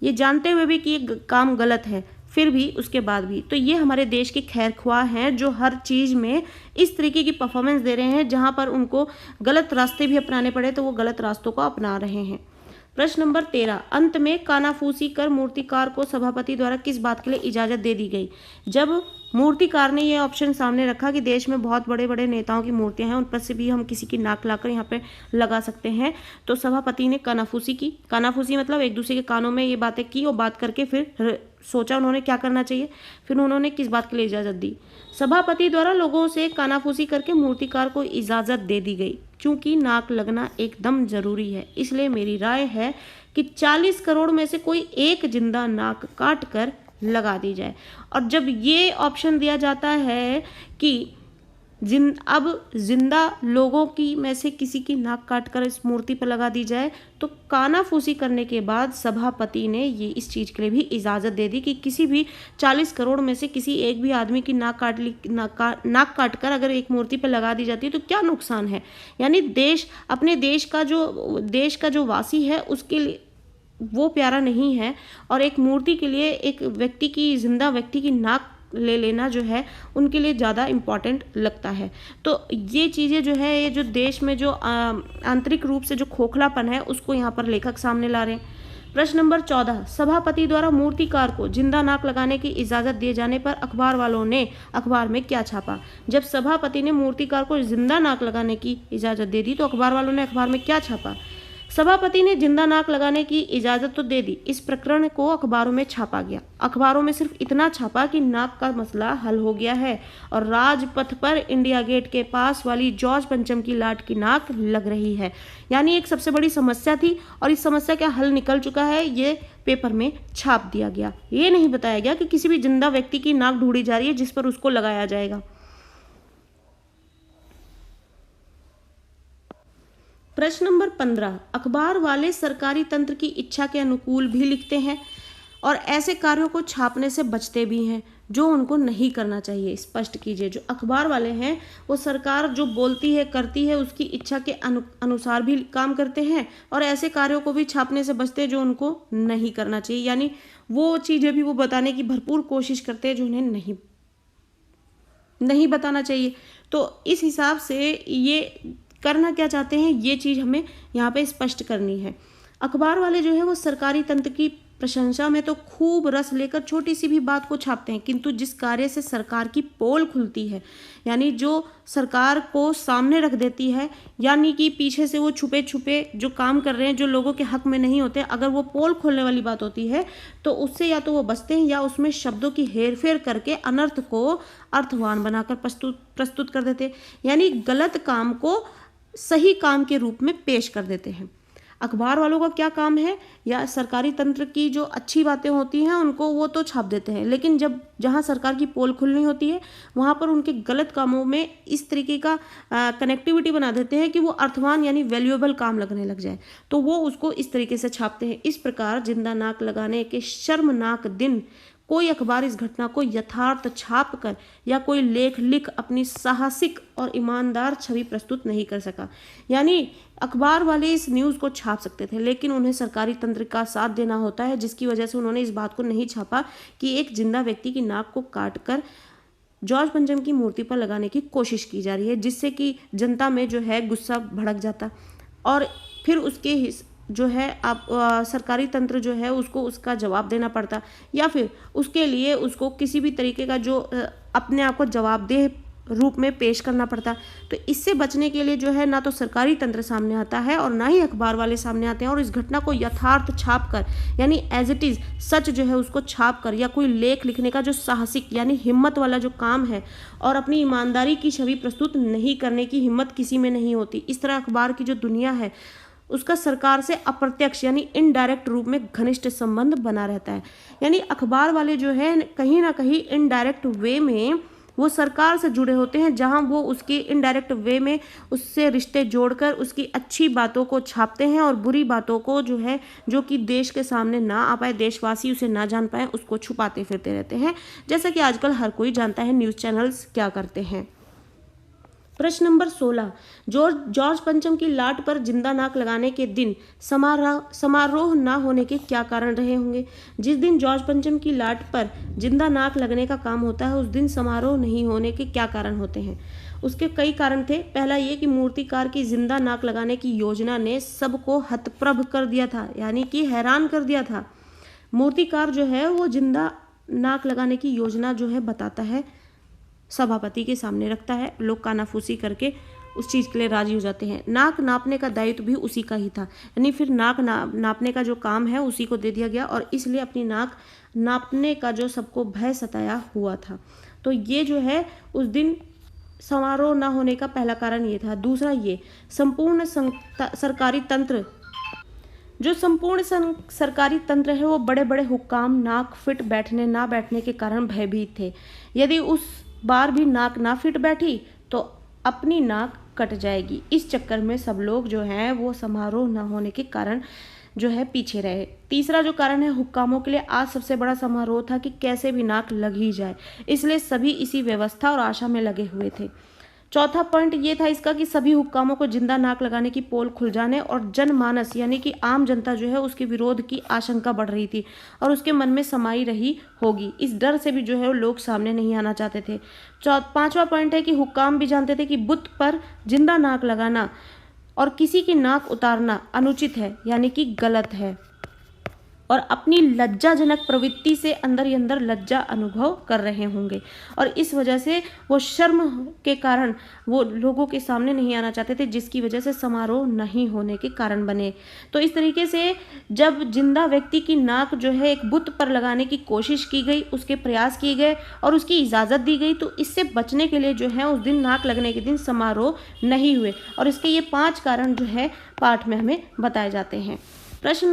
ये जानते हुए भी कि ये काम गलत है, फिर भी उसके बाद भी। तो ये हमारे देश के खैरख्वाह हैं जो हर चीज़ में इस तरीके की परफॉर्मेंस दे रहे हैं, जहाँ पर उनको गलत रास्ते भी अपनाने पड़े तो वो गलत रास्तों को अपना रहे हैं। प्रश्न नंबर 13, अंत में कानाफूसी कर मूर्तिकार को सभापति द्वारा किस बात के लिए इजाज़त दे दी गई। जब मूर्तिकार ने ये ऑप्शन सामने रखा कि देश में बहुत बड़े बड़े नेताओं की मूर्तियां हैं, उन पर से भी हम किसी की नाक लाकर यहाँ पे लगा सकते हैं, तो सभापति ने कानाफूसी की। कानाफूसी मतलब एक दूसरे के कानों में ये बातें की और बात करके फिर सोचा उन्होंने क्या करना चाहिए, फिर उन्होंने किस बात के लिए इजाज़त दी। सभापति द्वारा लोगों से कानाफूसी करके मूर्तिकार को इजाज़त दे दी गई। चूंकि नाक लगना एकदम ज़रूरी है, इसलिए मेरी राय है कि 40 करोड़ में से कोई एक जिंदा नाक काट कर लगा दी जाए। और जब ये ऑप्शन दिया जाता है कि अब जिंदा लोगों की में से किसी की नाक काटकर इस मूर्ति पर लगा दी जाए, तो कानाफूसी करने के बाद सभापति ने ये इस चीज़ के लिए भी इजाज़त दे दी कि किसी भी 40 करोड़ में से किसी एक भी आदमी की नाक काटकर अगर एक मूर्ति पर लगा दी जाती है तो क्या नुकसान है। यानी अपने देश का जो वासी है उसके लिए वो प्यारा नहीं है, और एक मूर्ति के लिए एक जिंदा व्यक्ति की नाक ले लेना जो है उनके लिए ज़्यादा इम्पॉर्टेंट लगता है। तो ये चीज़ें जो है, ये जो देश में जो आंतरिक रूप से जो खोखलापन है उसको यहाँ पर लेखक सामने ला रहे हैं। प्रश्न नंबर 14, सभापति द्वारा मूर्तिकार को जिंदा नाक लगाने की इजाजत दिए जाने पर अखबार वालों ने अखबार में क्या छापा? जब सभापति ने मूर्तिकार को जिंदा नाक लगाने की इजाजत दे दी तो अखबार वालों ने अखबार में क्या छापा? सभापति ने जिंदा नाक लगाने की इजाजत तो दे दी, इस प्रकरण को अखबारों में छापा गया। अखबारों में सिर्फ इतना छापा कि नाक का मसला हल हो गया है और राजपथ पर इंडिया गेट के पास वाली जॉर्ज पंचम की लाट की नाक लग रही है। यानी एक सबसे बड़ी समस्या थी और इस समस्या का हल निकल चुका है, ये पेपर में छाप दिया गया। ये नहीं बताया गया कि किसी भी जिंदा व्यक्ति की नाक ढूंढी जा रही है जिस पर उसको लगाया जाएगा। प्रश्न नंबर 15, अखबार वाले सरकारी तंत्र की इच्छा के अनुकूल भी लिखते हैं और ऐसे कार्यों को छापने से बचते भी हैं जो उनको नहीं करना चाहिए। स्पष्ट कीजिए, जो अखबार वाले हैं वो सरकार जो बोलती है करती है उसकी इच्छा के अनुसार भी काम करते हैं और ऐसे कार्यों को भी छापने से बचते हैं जो उनको नहीं करना चाहिए। यानी वो चीज़ें भी वो बताने की भरपूर कोशिश करते हैं जो उन्हें नहीं बताना चाहिए। तो इस हिसाब से ये करना क्या चाहते हैं, ये चीज़ हमें यहाँ पे स्पष्ट करनी है। अखबार वाले जो है वो सरकारी तंत्र की प्रशंसा में तो खूब रस लेकर छोटी सी भी बात को छापते हैं, किंतु जिस कार्य से सरकार की पोल खुलती है, यानी जो सरकार को सामने रख देती है, यानी कि पीछे से वो छुपे छुपे जो काम कर रहे हैं जो लोगों के हक में नहीं होते, अगर वो पोल खोलने वाली बात होती है तो उससे या तो वो बचते हैं या उसमें शब्दों की हेरफेर करके अनर्थ को अर्थवान बनाकर प्रस्तुत कर देते हैं, यानी गलत काम को सही काम के रूप में पेश कर देते हैं। अखबार वालों का क्या काम है, या सरकारी तंत्र की जो अच्छी बातें होती हैं उनको वो तो छाप देते हैं, लेकिन जब जहाँ सरकार की पोल खुलनी होती है वहाँ पर उनके गलत कामों में इस तरीके का कनेक्टिविटी बना देते हैं कि वो अर्थवान यानी वैल्यूएबल काम लगने लग जाए, तो वो उसको इस तरीके से छापते हैं। इस प्रकार जिंदा नाक लगाने के शर्मनाक दिन कोई अखबार इस घटना को यथार्थ छाप कर या कोई लेख लिख अपनी साहसिक और ईमानदार छवि प्रस्तुत नहीं कर सका। यानी अखबार वाले इस न्यूज़ को छाप सकते थे, लेकिन उन्हें सरकारी तंत्र का साथ देना होता है, जिसकी वजह से उन्होंने इस बात को नहीं छापा कि एक जिंदा व्यक्ति की नाक को काट कर जॉर्ज पंचम की मूर्ति पर लगाने की कोशिश की जा रही है, जिससे कि जनता में जो है गुस्सा भड़क जाता और फिर उसके जो है आप सरकारी तंत्र जो है उसको उसका जवाब देना पड़ता, या फिर उसके लिए उसको किसी भी तरीके का जो अपने आप को जवाबदेह रूप में पेश करना पड़ता। तो इससे बचने के लिए जो है ना तो सरकारी तंत्र सामने आता है और ना ही अखबार वाले सामने आते हैं और इस घटना को यथार्थ छाप कर यानी एज इट इज़ सच जो है उसको छाप कर या कोई लेख लिखने का जो साहसिक यानी हिम्मत वाला जो काम है और अपनी ईमानदारी की छवि प्रस्तुत नहीं करने की हिम्मत किसी में नहीं होती। इस तरह अखबार की जो दुनिया है उसका सरकार से अप्रत्यक्ष यानी इनडायरेक्ट रूप में घनिष्ठ संबंध बना रहता है। यानी अखबार वाले जो है कहीं ना कहीं इनडायरेक्ट वे में वो सरकार से जुड़े होते हैं, जहां वो उसके इनडायरेक्ट वे में उससे रिश्ते जोड़कर उसकी अच्छी बातों को छापते हैं और बुरी बातों को जो है जो कि देश के सामने ना आ पाए, देशवासी उसे ना जान पाए, उसको छुपाते फिरते रहते हैं, जैसा कि आजकल हर कोई जानता है न्यूज़ चैनल्स क्या करते हैं। प्रश्न नंबर 16, जॉर्ज पंचम की लाट पर जिंदा नाक लगाने के दिन समारोह न होने के क्या कारण रहे होंगे? जिस दिन जॉर्ज पंचम की लाट पर जिंदा नाक लगने का काम होता है उस दिन समारोह नहीं होने के क्या कारण होते हैं? उसके कई कारण थे। पहला ये कि मूर्तिकार की जिंदा नाक लगाने की योजना ने सबको हतप्रभ कर दिया था, यानी कि हैरान कर दिया था। मूर्तिकार जो है वो जिंदा नाक लगाने की योजना जो है बताता है, सभापति के सामने रखता है, लोग कानाफूसी करके उस चीज़ के लिए राजी हो जाते हैं। नाक नापने का दायित्व भी उसी का ही था, यानी फिर नाक नापने का जो काम है उसी को दे दिया गया और इसलिए अपनी नाक नापने का जो सबको भय सताया हुआ था। तो ये जो है उस दिन समारोह ना होने का पहला कारण ये था। दूसरा ये संपूर्ण सरकारी तंत्र जो संपूर्ण सरकारी तंत्र है वो बड़े बड़े हुक्काम नाक फिट बैठने ना बैठने के कारण भयभीत थे। यदि उस बार भी नाक ना फिट बैठी तो अपनी नाक कट जाएगी। इस चक्कर में सब लोग जो हैं वो समारोह ना होने के कारण जो है पीछे रहे। तीसरा जो कारण है, हुक्कामों के लिए आज सबसे बड़ा समारोह था कि कैसे भी नाक लग ही जाए, इसलिए सभी इसी व्यवस्था और आशा में लगे हुए थे। चौथा पॉइंट ये था इसका कि सभी हुक्कामों को जिंदा नाक लगाने की पोल खुल जाने और जनमानस यानी कि आम जनता जो है उसके विरोध की आशंका बढ़ रही थी और उसके मन में समाई रही होगी। इस डर से भी जो है लोग सामने नहीं आना चाहते थे। पांचवा पॉइंट है कि हुक्काम भी जानते थे कि बुत पर जिंदा नाक लगाना और किसी की नाक उतारना अनुचित है, यानी कि गलत है। और अपनी लज्जाजनक प्रवृत्ति से अंदर ही अंदर लज्जा अनुभव कर रहे होंगे, और इस वजह से वो शर्म के कारण वो लोगों के सामने नहीं आना चाहते थे, जिसकी वजह से समारोह नहीं होने के कारण बने। तो इस तरीके से जब जिंदा व्यक्ति की नाक जो है एक बुत पर लगाने की कोशिश की गई, उसके प्रयास किए गए और उसकी इजाज़त दी गई, तो इससे बचने के लिए जो है उस दिन नाक लगने के दिन समारोह नहीं हुए, और इसके ये 5 कारण जो है पाठ में हमें बताए जाते हैं। प्रश्न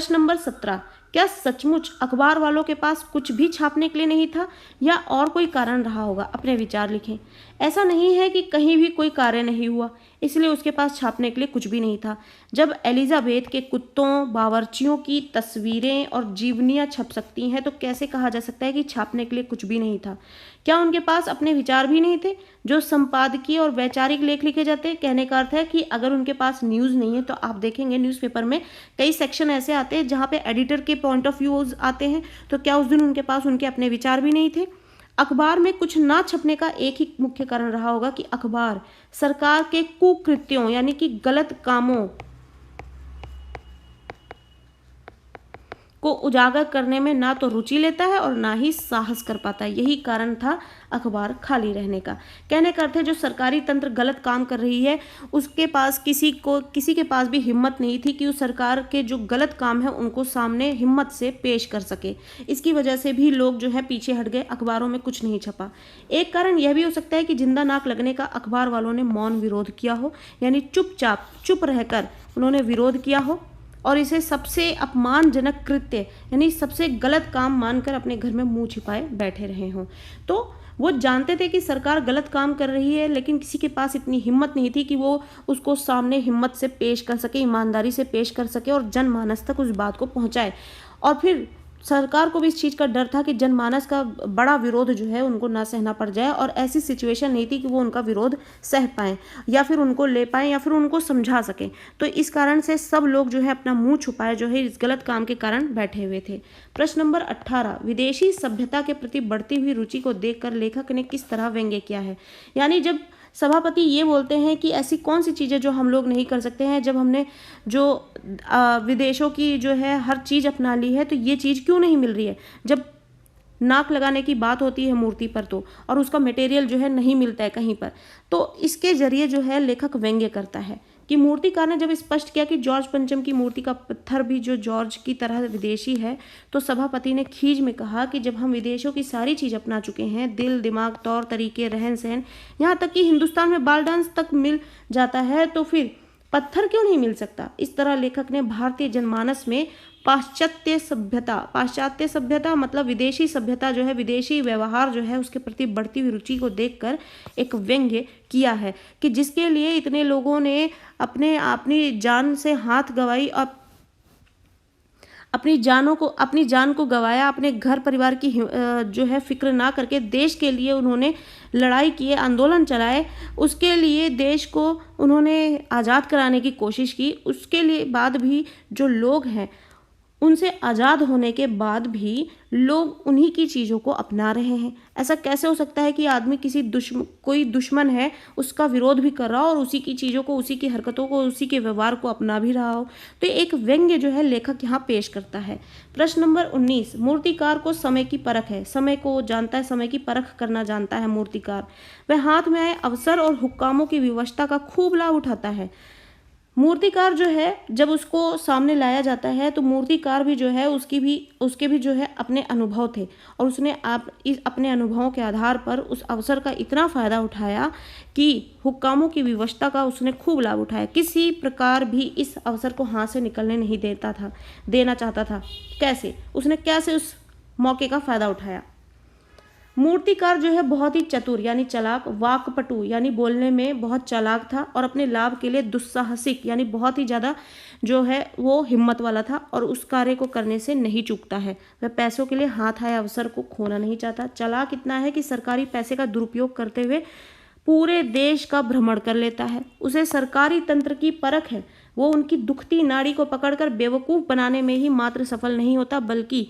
नंबर 17, क्या सचमुच अखबार वालों के पास कुछ भी छापने के लिए नहीं था या और कोई कारण रहा होगा? अपने विचार लिखें। ऐसा नहीं है कि कहीं भी कोई कार्य नहीं हुआ इसलिए उसके पास छापने के लिए कुछ भी नहीं था। जब एलिजाबेथ के कुत्तों, बावर्चियों की तस्वीरें और जीवनियाँ छप सकती हैं तो कैसे कहा जा सकता है कि छापने के लिए कुछ भी नहीं था? क्या उनके पास अपने विचार भी नहीं थे जो संपादकीय और वैचारिक लेख लिखे जाते? कहने का अर्थ है कि अगर उनके पास न्यूज़ नहीं है तो आप देखेंगे न्यूज़पेपर में कई सेक्शन ऐसे आते हैं जहाँ पे एडिटर के पॉइंट ऑफ व्यूज आते हैं, तो क्या उस दिन उनके पास उनके अपने विचार भी नहीं थे? अखबार में कुछ ना छपने का एक ही मुख्य कारण रहा होगा कि अखबार सरकार के कुकृत्यों यानी कि गलत कामों को उजागर करने में ना तो रुचि लेता है और ना ही साहस कर पाता है। यही कारण था अखबार खाली रहने का। कहने का अर्थ है जो सरकारी तंत्र गलत काम कर रही है उसके पास किसी के पास भी हिम्मत नहीं थी कि उस सरकार के जो गलत काम है उनको सामने हिम्मत से पेश कर सके। इसकी वजह से भी लोग जो है पीछे हट गए, अखबारों में कुछ नहीं छपा। एक कारण यह भी हो सकता है कि जिंदा नाक लगने का अखबार वालों ने मौन विरोध किया हो, यानी चुप रहकर उन्होंने विरोध किया हो और इसे सबसे अपमानजनक कृत्य यानी सबसे गलत काम मानकर अपने घर में मुंह छिपाए बैठे रहे हों। तो वो जानते थे कि सरकार गलत काम कर रही है, लेकिन किसी के पास इतनी हिम्मत नहीं थी कि वो उसको सामने हिम्मत से पेश कर सके, ईमानदारी से पेश कर सके और जनमानस तक उस बात को पहुंचाए। और फिर सरकार को भी इस चीज़ का डर था कि जनमानस का बड़ा विरोध जो है उनको ना सहना पड़ जाए, और ऐसी सिचुएशन नहीं थी कि वो उनका विरोध सह पाएँ या फिर उनको ले पाएँ या फिर उनको समझा सकें। तो इस कारण से सब लोग जो है अपना मुंह छुपाए जो है इस गलत काम के कारण बैठे हुए थे। प्रश्न नंबर 18, विदेशी सभ्यता के प्रति बढ़ती हुई रुचि को देखकर लेखक ने किस तरह व्यंग्य किया है? यानी जब सभापति ये बोलते हैं कि ऐसी कौन सी चीज़ें जो हम लोग नहीं कर सकते हैं, जब हमने जो विदेशों की जो है हर चीज़ अपना ली है तो ये चीज़ क्यों नहीं मिल रही है? जब नाक लगाने की बात होती है मूर्ति पर तो, और उसका मटेरियल जो है नहीं मिलता है कहीं पर, तो इसके जरिए जो है लेखक व्यंग्य करता है कि मूर्तिकार ने जब स्पष्ट किया कि जॉर्ज पंचम की मूर्ति का पत्थर भी जो जॉर्ज की तरह विदेशी है, तो सभापति ने खीज में कहा कि जब हम विदेशों की सारी चीज़ अपना चुके हैं, दिल, दिमाग, तौर तरीके, रहन सहन, यहाँ तक कि हिंदुस्तान में बाल डांस तक मिल जाता है, तो फिर पत्थर क्यों नहीं मिल सकता? इस तरह लेखक ने भारतीय जनमानस में पाश्चात्य सभ्यता मतलब विदेशी सभ्यता जो है, विदेशी व्यवहार जो है उसके प्रति बढ़ती हुई रुचि को देखकर एक व्यंग्य किया है कि जिसके लिए इतने लोगों ने अपनी जान से हाथ गंवाई और अपनी जान को गंवाया, अपने घर परिवार की जो है फिक्र ना करके देश के लिए उन्होंने लड़ाई किए, आंदोलन चलाए, उसके लिए देश को उन्होंने आज़ाद कराने की कोशिश की। उसके लिए बाद भी जो लोग हैं उनसे आज़ाद होने के बाद भी लोग उन्हीं की चीज़ों को अपना रहे हैं। ऐसा कैसे हो सकता है कि आदमी कोई दुश्मन है उसका विरोध भी कर रहा हो और उसी की चीज़ों को, उसी की हरकतों को, उसी के व्यवहार को अपना भी रहा हो? तो एक व्यंग्य जो है लेखक यहाँ पेश करता है। प्रश्न नंबर 19, मूर्तिकार को समय की परख है। समय को जानता है, समय की परख करना जानता है मूर्तिकार। वह हाथ में आए अवसर और हुक्कामों की विवशता का खूब लाभ उठाता है। मूर्तिकार जो है जब उसको सामने लाया जाता है तो मूर्तिकार भी जो है उसके भी जो है अपने अनुभव थे, और उसने अपने अनुभवों के आधार पर उस अवसर का इतना फ़ायदा उठाया कि हुक्कामों की विवशता का उसने खूब लाभ उठाया। किसी प्रकार भी इस अवसर को हाथ से निकलने नहीं देना चाहता था। कैसे उस मौके का फ़ायदा उठाया? मूर्तिकार जो है बहुत ही चतुर यानी चालाक, वाक्पटु यानी बोलने में बहुत चालाक था, और अपने लाभ के लिए दुस्साहसिक यानी बहुत ही ज़्यादा जो है वो हिम्मत वाला था और उस कार्य को करने से नहीं चूकता है। वह पैसों के लिए हाथ आए अवसर को खोना नहीं चाहता। चालाक इतना है कि सरकारी पैसे का दुरुपयोग करते हुए पूरे देश का भ्रमण कर लेता है। उसे सरकारी तंत्र की परख है। वो उनकी दुखती नाड़ी को पकड़कर बेवकूफ़ बनाने में ही मात्र सफल नहीं होता, बल्कि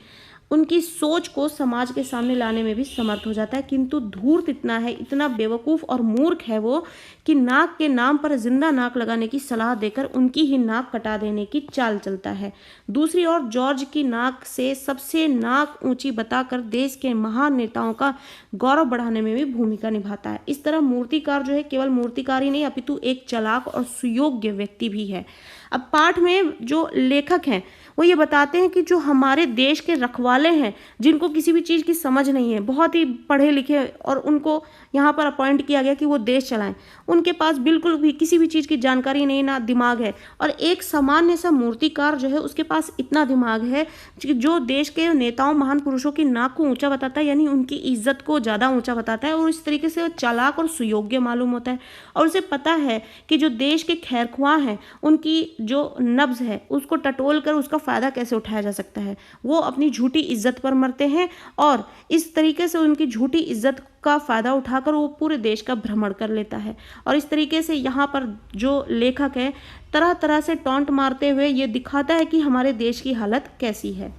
उनकी सोच को समाज के सामने लाने में भी समर्थ हो जाता है। किंतु धूर्त इतना है, इतना बेवकूफ़ और मूर्ख है वो कि नाक के नाम पर जिंदा नाक लगाने की सलाह देकर उनकी ही नाक कटा देने की चाल चलता है। दूसरी ओर जॉर्ज की नाक से सबसे नाक ऊंची बताकर देश के महान नेताओं का गौरव बढ़ाने में भी भूमिका निभाता है। इस तरह मूर्तिकार जो है केवल मूर्तिकार ही नहीं अपितु एक चालाक और सुयोग्य व्यक्ति भी है। अब पाठ में जो लेखक हैं वो ये बताते हैं कि जो हमारे देश के रखवाले हैं, जिनको किसी भी चीज़ की समझ नहीं है, बहुत ही पढ़े लिखे और उनको यहाँ पर अपॉइंट किया गया कि वो देश चलाएं, उनके पास बिल्कुल भी किसी भी चीज़ की जानकारी नहीं, ना दिमाग है। और एक सामान्य सा मूर्तिकार जो है उसके पास इतना दिमाग है कि जो देश के नेताओं महान पुरुषों की नाक को ऊंचा बताता है, यानी उनकी इज्जत को ज़्यादा ऊंचा बताता है, और इस तरीके से वो चालाक और सुयोग्य मालूम होता है। और उसे पता है कि जो देश के खैरख्वाह हैं उनकी जो नब्ज़ है उसको टटोल कर उसका फ़ायदा कैसे उठाया जा सकता है। वो अपनी झूठी इज्जत पर मरते हैं और इस तरीके से उनकी झूठी इज्जत का फ़ायदा उठाकर वो पूरे देश का भ्रमण कर लेता है। और इस तरीके से यहाँ पर जो लेखक है तरह तरह से टॉन्ट मारते हुए ये दिखाता है कि हमारे देश की हालत कैसी है।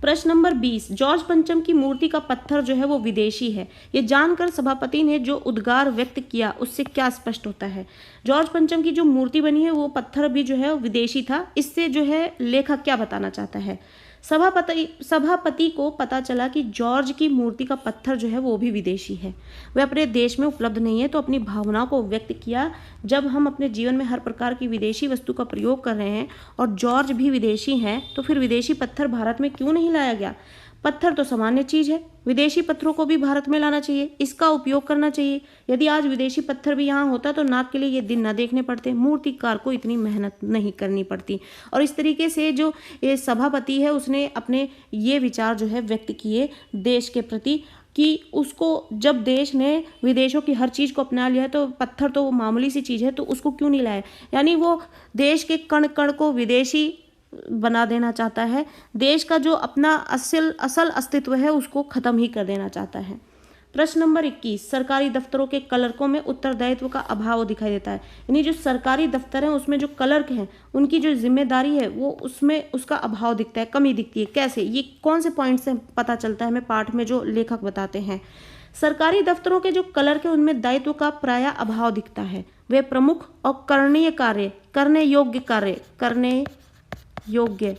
प्रश्न नंबर 20, जॉर्ज पंचम की मूर्ति का पत्थर जो है वो विदेशी है। ये जानकर सभापति ने जो उद्गार व्यक्त किया उससे क्या स्पष्ट होता है? जॉर्ज पंचम की जो मूर्ति बनी है वो पत्थर भी जो है वो विदेशी था। इससे जो है लेखक क्या बताना चाहता है? सभापति को पता चला कि जॉर्ज की मूर्ति का पत्थर जो है वो भी विदेशी है, वह अपने देश में उपलब्ध नहीं है, तो अपनी भावनाओं को व्यक्त किया। जब हम अपने जीवन में हर प्रकार की विदेशी वस्तु का प्रयोग कर रहे हैं और जॉर्ज भी विदेशी हैं, तो फिर विदेशी पत्थर भारत में क्यों नहीं लाया गया? पत्थर तो सामान्य चीज़ है, विदेशी पत्थरों को भी भारत में लाना चाहिए, इसका उपयोग करना चाहिए। यदि आज विदेशी पत्थर भी यहाँ होता तो नाक के लिए ये दिन ना देखने पड़ते, मूर्तिकार को इतनी मेहनत नहीं करनी पड़ती। और इस तरीके से जो ये सभापति है उसने अपने ये विचार जो है व्यक्त किए देश के प्रति कि उसको जब देश ने विदेशों की हर चीज़ को अपना लिया है तो पत्थर तो वो मामूली सी चीज़ है, तो उसको क्यों नहीं लाया। यानी वो देश के कण कण को विदेशी बना देना चाहता है, देश का जो अपना असल अस्तित्व है उसको खत्म ही कर देना चाहता है। प्रश्न नंबर 21, सरकारी दफ्तरों के क्लर्कों में उत्तरदायित्व का अभाव दिखाई देता है। यानी जो सरकारी दफ्तर हैं उसमें जो क्लर्क हैं उनकी जो जिम्मेदारी है वो उसमें उसका अभाव दिखता है, कमी दिखती है। कैसे? ये कौन से पॉइंट से पता चलता है हमें पाठ में जो लेखक बताते हैं? सरकारी दफ्तरों के जो क्लर्क हैं उनमें दायित्व का प्रायः अभाव दिखता है। वे प्रमुख और करने योग्य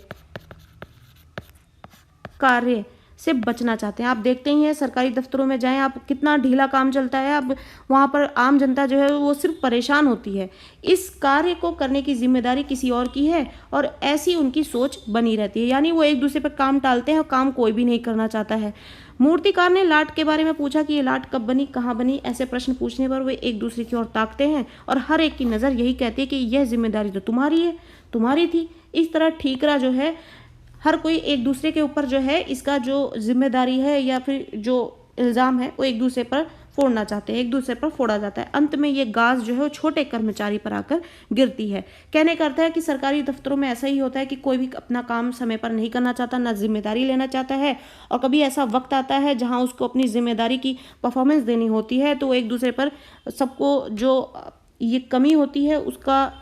कार्य से बचना चाहते हैं। आप देखते ही हैं सरकारी दफ्तरों में जाएं आप, कितना ढीला काम चलता है। अब वहाँ पर आम जनता जो है वो सिर्फ परेशान होती है। इस कार्य को करने की जिम्मेदारी किसी और की है और ऐसी उनकी सोच बनी रहती है, यानी वो एक दूसरे पर काम टालते हैं और काम कोई भी नहीं करना चाहता है। मूर्तिकार ने लाट के बारे में पूछा कि ये लाट कब बनी, कहाँ बनी। ऐसे प्रश्न पूछने पर वे एक दूसरे की ओर ताकते हैं और हर एक की नज़र यही कहती है कि यह जिम्मेदारी तो तुम्हारी है, तुम्हारी थी। इस तरह ठीकरा जो है हर कोई एक दूसरे के ऊपर जो है इसका जो जिम्मेदारी है या फिर जो इल्ज़ाम है वो एक दूसरे पर फोड़ना चाहते हैं, एक दूसरे पर फोड़ा जाता है। अंत में ये गाज जो है वो छोटे कर्मचारी पर आकर गिरती है। कहने का अर्थ है कि सरकारी दफ्तरों में ऐसा ही होता है कि कोई भी अपना काम समय पर नहीं करना चाहता, ना जिम्मेदारी लेना चाहता है, और कभी ऐसा वक्त आता है जहां उसको अपनी जिम्मेदारी की परफॉर्मेंस देनी होती है तो एक दूसरे पर सबको जो ये कमी होती है उसका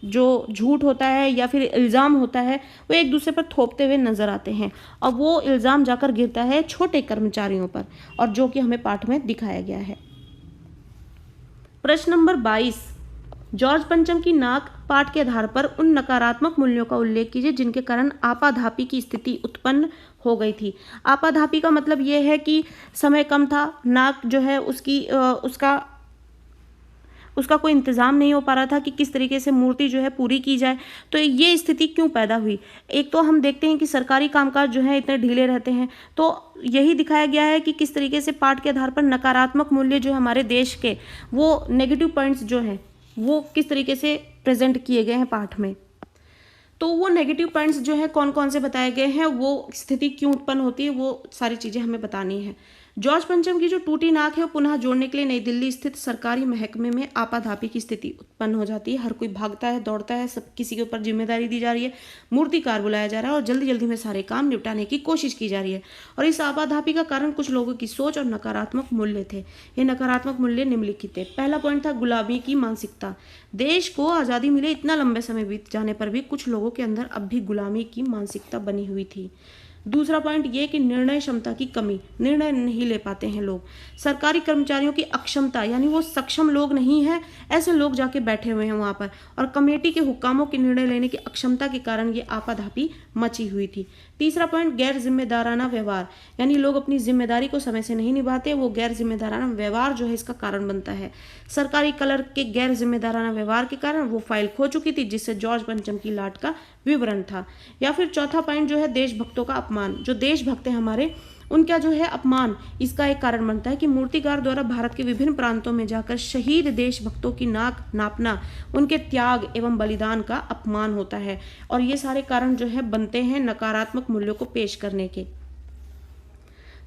जो झूठ होता है या फिर इल्ज़ाम होता है वो एक दूसरे पर थोपते हुए नजर आते हैं और वो इल्ज़ाम जाकर गिरता है छोटे कर्मचारियों पर, और जो कि हमें पाठ में दिखाया गया है। प्रश्न नंबर 22, जॉर्ज पंचम की नाक पाठ के आधार पर उन नकारात्मक मूल्यों का उल्लेख कीजिए जिनके कारण आपाधापी की स्थिति उत्पन्न हो गई थी। आपाधापी का मतलब ये है कि समय कम था, नाक जो है उसका कोई इंतज़ाम नहीं हो पा रहा था कि किस तरीके से मूर्ति जो है पूरी की जाए। तो ये स्थिति क्यों पैदा हुई? एक तो हम देखते हैं कि सरकारी कामकाज जो है इतने ढीले रहते हैं, तो यही दिखाया गया है कि किस तरीके से पाठ के आधार पर नकारात्मक मूल्य जो है हमारे देश के, वो नेगेटिव पॉइंट्स जो हैं वो किस तरीके से प्रेजेंट किए गए हैं पाठ में। तो वो नेगेटिव पॉइंट्स जो है कौन कौन से बताए गए हैं, वो स्थिति क्यों उत्पन्न होती है, वो सारी चीज़ें हमें बतानी है। जॉर्ज पंचम की जो टूटी नाक है वो पुनः जोड़ने के लिए नई दिल्ली स्थित सरकारी महकमे में आपाधापी की स्थिति उत्पन्न हो जाती है। हर कोई भागता है, दौड़ता है, सब किसी के ऊपर जिम्मेदारी दी जा रही है, मूर्तिकार बुलाया जा रहा है और जल्दी जल्दी में सारे काम निपटाने की कोशिश की जा रही है। और इस आपाधापी का कारण कुछ लोगों की सोच और नकारात्मक मूल्य थे। ये नकारात्मक मूल्य निम्नलिखित थे। पहला पॉइंट था गुलामी की मानसिकता। देश को आज़ादी मिले इतना लंबे समय बीत जाने पर भी कुछ लोगों के अंदर अब भी गुलामी की मानसिकता बनी हुई थी। दूसरा पॉइंट ये कि निर्णय क्षमता की कमी, निर्णय नहीं ले पाते हैं लोग। सरकारी कर्मचारियों की अक्षमता, यानी वो सक्षम लोग नहीं हैं, ऐसे लोग जाके बैठे हुए हैं वहाँ पर। और कमेटी के हुक्कामों के निर्णय लेने की अक्षमता के कारण ये आपाधापी मची हुई थी। तीसरा पॉइंट गैर जिम्मेदाराना व्यवहार, यानी लोग अपनी जिम्मेदारी को समय से नहीं निभाते, वो गैर जिम्मेदाराना व्यवहार जो है इसका कारण बनता है। सरकारी क्लर्क के गैर जिम्मेदाराना व्यवहार के कारण वो फाइल खो चुकी थी, जिससे जॉर्ज पंचम की लाट का विवरण था। या फिर चौथा पॉइंट जो है देशभक्तों का अपमान, जो देशभक्त हैं हमारे, उनका जो है अपमान इसका एक कारण बनता है कि मूर्तिकार द्वारा भारत के विभिन्न प्रांतों में जाकर शहीद देशभक्तों की नाक नापना उनके त्याग एवं बलिदान का अपमान होता है। और ये सारे कारण जो है बनते हैं नकारात्मक मूल्यों को पेश करने के।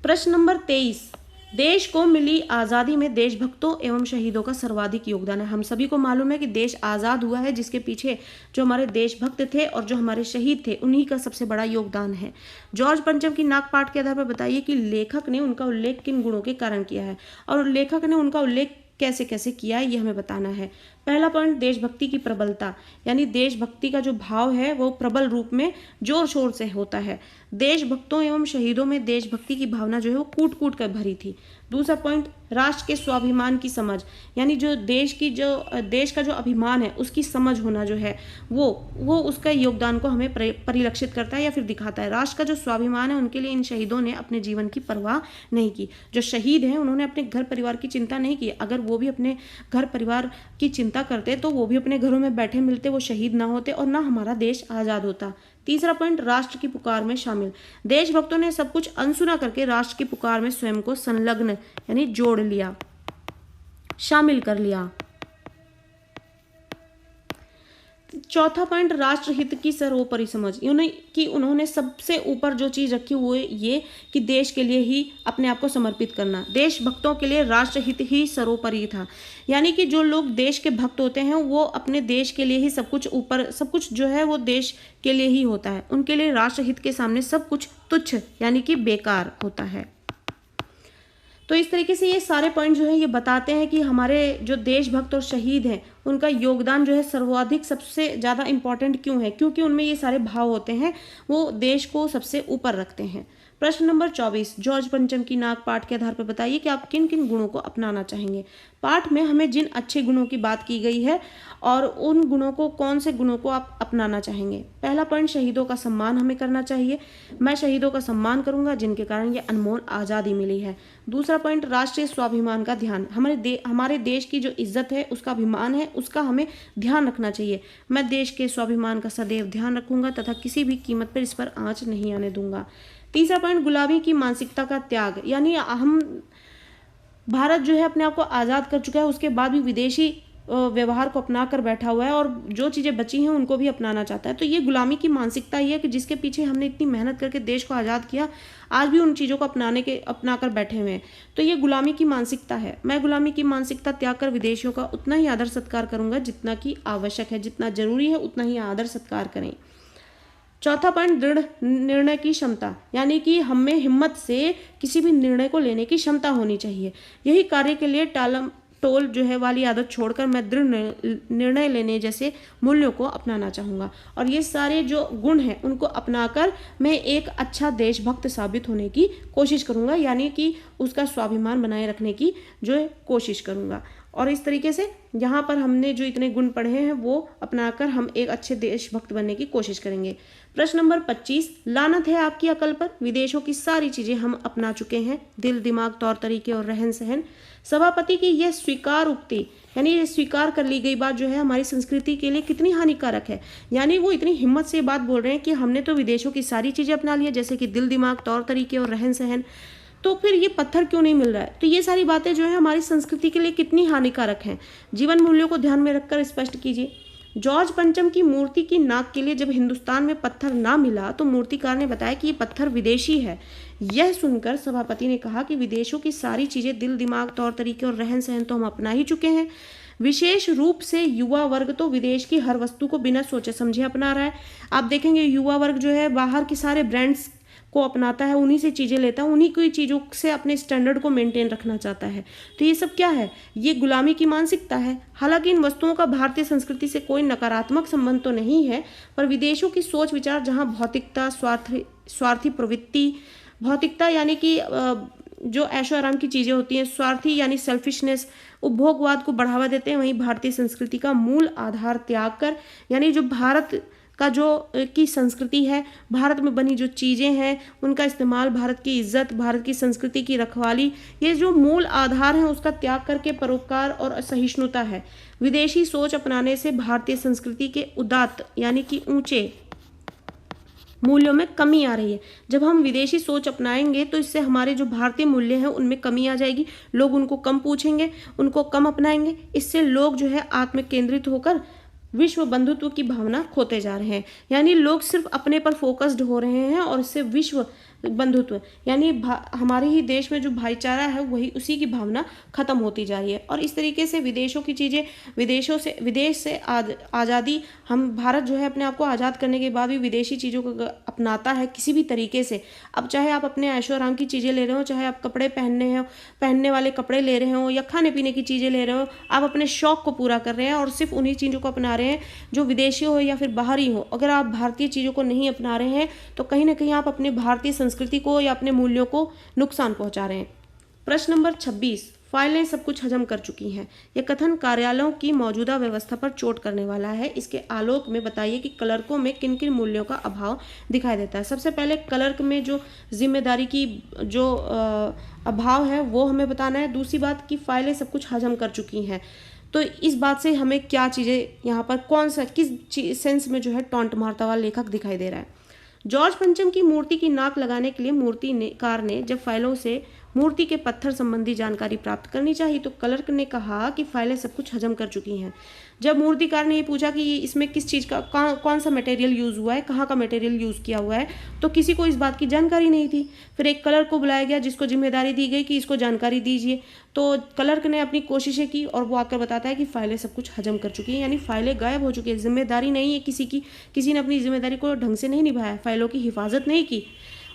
प्रश्न नंबर 23, देश को मिली आज़ादी में देशभक्तों एवं शहीदों का सर्वाधिक योगदान है। हम सभी को मालूम है कि देश आज़ाद हुआ है जिसके पीछे जो हमारे देशभक्त थे और जो हमारे शहीद थे उन्हीं का सबसे बड़ा योगदान है। जॉर्ज पंचम की नागपाट के आधार पर बताइए कि लेखक ने उनका उल्लेख किन गुणों के कारण किया है, और लेखक ने उनका उल्लेख कैसे कैसे किया है ये हमें बताना है। पहला पॉइंट देशभक्ति की प्रबलता, यानी देशभक्ति का जो भाव है वो प्रबल रूप में जोर शोर से होता है। देशभक्तों एवं शहीदों में देशभक्ति की भावना जो है वो कूट कूट कर भरी थी। दूसरा पॉइंट राष्ट्र के स्वाभिमान की समझ, यानी जो देश का जो अभिमान है उसकी समझ होना जो है वो उसका योगदान को हमें परिलक्षित करता है या फिर दिखाता है। राष्ट्र का जो स्वाभिमान है उनके लिए इन शहीदों ने अपने जीवन की परवाह नहीं की। जो शहीद हैं उन्होंने अपने घर परिवार की चिंता नहीं की। अगर वो भी अपने घर परिवार की चिंता करते तो वो भी अपने घरों में बैठे मिलते, वो शहीद ना होते और ना हमारा देश आज़ाद होता। तीसरा पॉइंट राष्ट्र की पुकार में शामिल, देशभक्तों ने सब कुछ अनसुना करके राष्ट्र की पुकार में स्वयं को संलग्न यानी जोड़ लिया, शामिल कर लिया। चौथा पॉइंट राष्ट्रहित की सर्वोपरि समझ, कि उन्होंने सबसे ऊपर जो चीज रखी वो ये कि देश के लिए ही अपने आप को समर्पित करना। देशभक्तों के लिए राष्ट्रहित ही सर्वोपरि था, यानी कि जो लोग देश के भक्त होते हैं वो अपने देश के लिए ही सब कुछ जो है वो देश के लिए ही होता है। उनके लिए राष्ट्रहित के सामने सब कुछ तुच्छ यानी कि बेकार होता है। तो इस तरीके से ये सारे पॉइंट जो है ये बताते हैं कि हमारे जो देशभक्त और शहीद हैं उनका योगदान जो है सर्वाधिक सबसे ज़्यादा इम्पॉर्टेंट क्यों है, क्योंकि उनमें ये सारे भाव होते हैं, वो देश को सबसे ऊपर रखते हैं। प्रश्न नंबर 24, जॉर्ज पंचम की नागपाट के आधार पर बताइए कि आप किन किन गुणों को अपनाना चाहेंगे। पाठ में हमें जिन अच्छे गुणों की बात की गई है और उन गुणों को, कौन से गुणों को आप अपनाना चाहेंगे। पहला पॉइंट शहीदों का सम्मान हमें करना चाहिए। मैं शहीदों का सम्मान करूंगा जिनके कारण ये अनमोल आज़ादी मिली है। दूसरा पॉइंट राष्ट्रीय स्वाभिमान का ध्यान, हमारे देश की जो इज्जत है, उसका अभिमान है, उसका हमें ध्यान रखना चाहिए। मैं देश के स्वाभिमान का सदैव ध्यान रखूंगा तथा किसी भी कीमत पर इस पर आँच नहीं आने दूंगा। तीसरा पॉइंट गुलामी की मानसिकता का त्याग, यानी हम भारत जो है अपने आप को आज़ाद कर चुका है, उसके बाद भी विदेशी व्यवहार को अपना कर बैठा हुआ है और जो चीज़ें बची हैं उनको भी अपनाना चाहता है। तो ये गुलामी की मानसिकता ही है कि जिसके पीछे हमने इतनी मेहनत करके देश को आज़ाद किया, आज भी उन चीज़ों को अपना कर बैठे हुए हैं। तो ये गुलामी की मानसिकता है। मैं गुलामी की मानसिकता त्याग कर विदेशियों का उतना ही आदर सत्कार करूंगा जितना कि आवश्यक है, जितना जरूरी है उतना ही आदर सत्कार करें। चौथा पॉइंट दृढ़ निर्णय की क्षमता, यानी कि हमें हिम्मत से किसी भी निर्णय को लेने की क्षमता होनी चाहिए। यही कार्य के लिए टालम टोल जो है वाली आदत छोड़कर मैं दृढ़ निर्णय लेने जैसे मूल्यों को अपनाना चाहूँगा। और ये सारे जो गुण हैं उनको अपनाकर मैं एक अच्छा देशभक्त साबित होने की कोशिश करूँगा, यानी कि उसका स्वाभिमान बनाए रखने की जो है कोशिश करूँगा। और इस तरीके से यहाँ पर हमने जो इतने गुण पढ़े हैं वो अपनाकर हम एक अच्छे देशभक्त बनने की कोशिश करेंगे। प्रश्न नंबर 25, लानत है आपकी अकल पर, विदेशों की सारी चीज़ें हम अपना चुके हैं, दिल दिमाग तौर तरीके और रहन सहन। सभापति की यह स्वीकार उक्ति, यानी ये स्वीकार कर ली गई बात जो है हमारी संस्कृति के लिए कितनी हानिकारक है। यानी वो इतनी हिम्मत से बात बोल रहे हैं कि हमने तो विदेशों की सारी चीज़ें अपना लिया, जैसे कि दिल दिमाग तौर तरीके और रहन सहन, तो फिर ये पत्थर क्यों नहीं मिल रहा है। तो ये सारी बातें जो है हमारी संस्कृति के लिए कितनी हानिकारक हैं, जीवन मूल्यों को ध्यान में रखकर स्पष्ट कीजिए। जॉर्ज पंचम की मूर्ति की नाक के लिए जब हिंदुस्तान में पत्थर ना मिला तो मूर्तिकार ने बताया कि ये पत्थर विदेशी है। यह सुनकर सभापति ने कहा कि विदेशों की सारी चीज़ें, दिल दिमाग तौर तरीके और रहन सहन तो हम अपना ही चुके हैं। विशेष रूप से युवा वर्ग तो विदेश की हर वस्तु को बिना सोचे समझे अपना रहा है। आप देखेंगे युवा वर्ग जो है बाहर के सारे ब्रांड्स को अपनाता है, उन्हीं से चीज़ें लेता है, उन्हीं की चीज़ों से अपने स्टैंडर्ड को मेंटेन रखना चाहता है। तो ये सब क्या है, ये गुलामी की मानसिकता है। हालांकि इन वस्तुओं का भारतीय संस्कृति से कोई नकारात्मक संबंध तो नहीं है, पर विदेशों की सोच विचार जहाँ भौतिकता, स्वार्थी प्रवृत्ति, भौतिकता यानी कि जो ऐशो आराम की चीज़ें होती हैं, स्वार्थी यानी सेल्फिशनेस, उपभोगवाद को बढ़ावा देते हैं। वहीं भारतीय संस्कृति का मूल आधार त्याग कर, यानी जो भारत का जो की संस्कृति है, भारत में बनी जो चीज़ें हैं उनका इस्तेमाल, भारत की इज्जत, भारत की संस्कृति की रखवाली, ये जो मूल आधार है उसका त्याग करके परोपकार और असहिष्णुता है। विदेशी सोच अपनाने से भारतीय संस्कृति के उदात्त यानी कि ऊंचे मूल्यों में कमी आ रही है। जब हम विदेशी सोच अपनाएंगे तो इससे हमारे जो भारतीय मूल्य हैं उनमें कमी आ जाएगी, लोग उनको कम पूछेंगे, उनको कम अपनाएंगे। इससे लोग जो है आत्म केंद्रित होकर विश्व बंधुत्व की भावना खोते जा रहे हैं, यानी लोग सिर्फ अपने पर फोकस्ड हो रहे हैं और इससे विश्व बंधुत्व यानी हमारे ही देश में जो भाईचारा है वही उसी की भावना खत्म होती जा रही है। और इस तरीके से विदेशों की चीज़ें, विदेश से आज़ादी, हम भारत जो है अपने आप को आज़ाद करने के बाद भी विदेशी चीज़ों को अपनाता है किसी भी तरीके से। अब चाहे आप अपने ऐशो आराम की चीज़ें ले रहे हो, चाहे आप कपड़े पहनने वाले कपड़े ले रहे हो या खाने पीने की चीज़ें ले रहे हो, आप अपने शौक़ को पूरा कर रहे हैं और सिर्फ उन्हीं चीज़ों को अपना रहे हैं जो विदेशी हो या फिर बाहरी हो। अगर आप भारतीय चीज़ों को नहीं अपना रहे हैं तो कहीं ना कहीं आप अपने भारतीय संस्कृति को या अपने मूल्यों को नुकसान पहुंचा रहे हैं। प्रश्न नंबर 26, फाइलें सब कुछ हजम कर चुकी हैं। यह कथन कार्यालयों की मौजूदा व्यवस्था पर चोट करने वाला है। इसके आलोक में बताइए कि क्लर्कों में किन किन मूल्यों का अभाव दिखाई देता है। सबसे पहले क्लर्क में जो जिम्मेदारी की जो अभाव है वो हमें बताना है। दूसरी बात कि फाइलें सब कुछ हजम कर चुकी हैं, तो इस बात से हमें क्या चीज़ें यहाँ पर किस सेंस में जो है टॉन्ट मारता हुआ लेखक दिखाई दे रहा है। जॉर्ज पंचम की मूर्ति की नाक लगाने के लिए मूर्तिकार ने जब फाइलों से मूर्ति के पत्थर संबंधी जानकारी प्राप्त करनी चाहिए तो क्लर्क ने कहा कि फाइलें सब कुछ हजम कर चुकी हैं। जब मूर्तिकार ने ये पूछा कि इसमें किस चीज़ का कौन सा मटेरियल यूज़ हुआ है, कहाँ का मटेरियल यूज़ किया हुआ है, तो किसी को इस बात की जानकारी नहीं थी। फिर एक क्लर्क को बुलाया गया जिसको जिम्मेदारी दी गई कि इसको जानकारी दीजिए। तो क्लर्क ने अपनी कोशिशें की और वो आकर बताता है कि फाइलें सब कुछ हजम कर चुकी हैं, यानी फाइलें गायब हो चुकी है। जिम्मेदारी नहीं है किसी की, किसी ने अपनी जिम्मेदारी को ढंग से नहीं निभाया, फाइलों की हिफाजत नहीं की।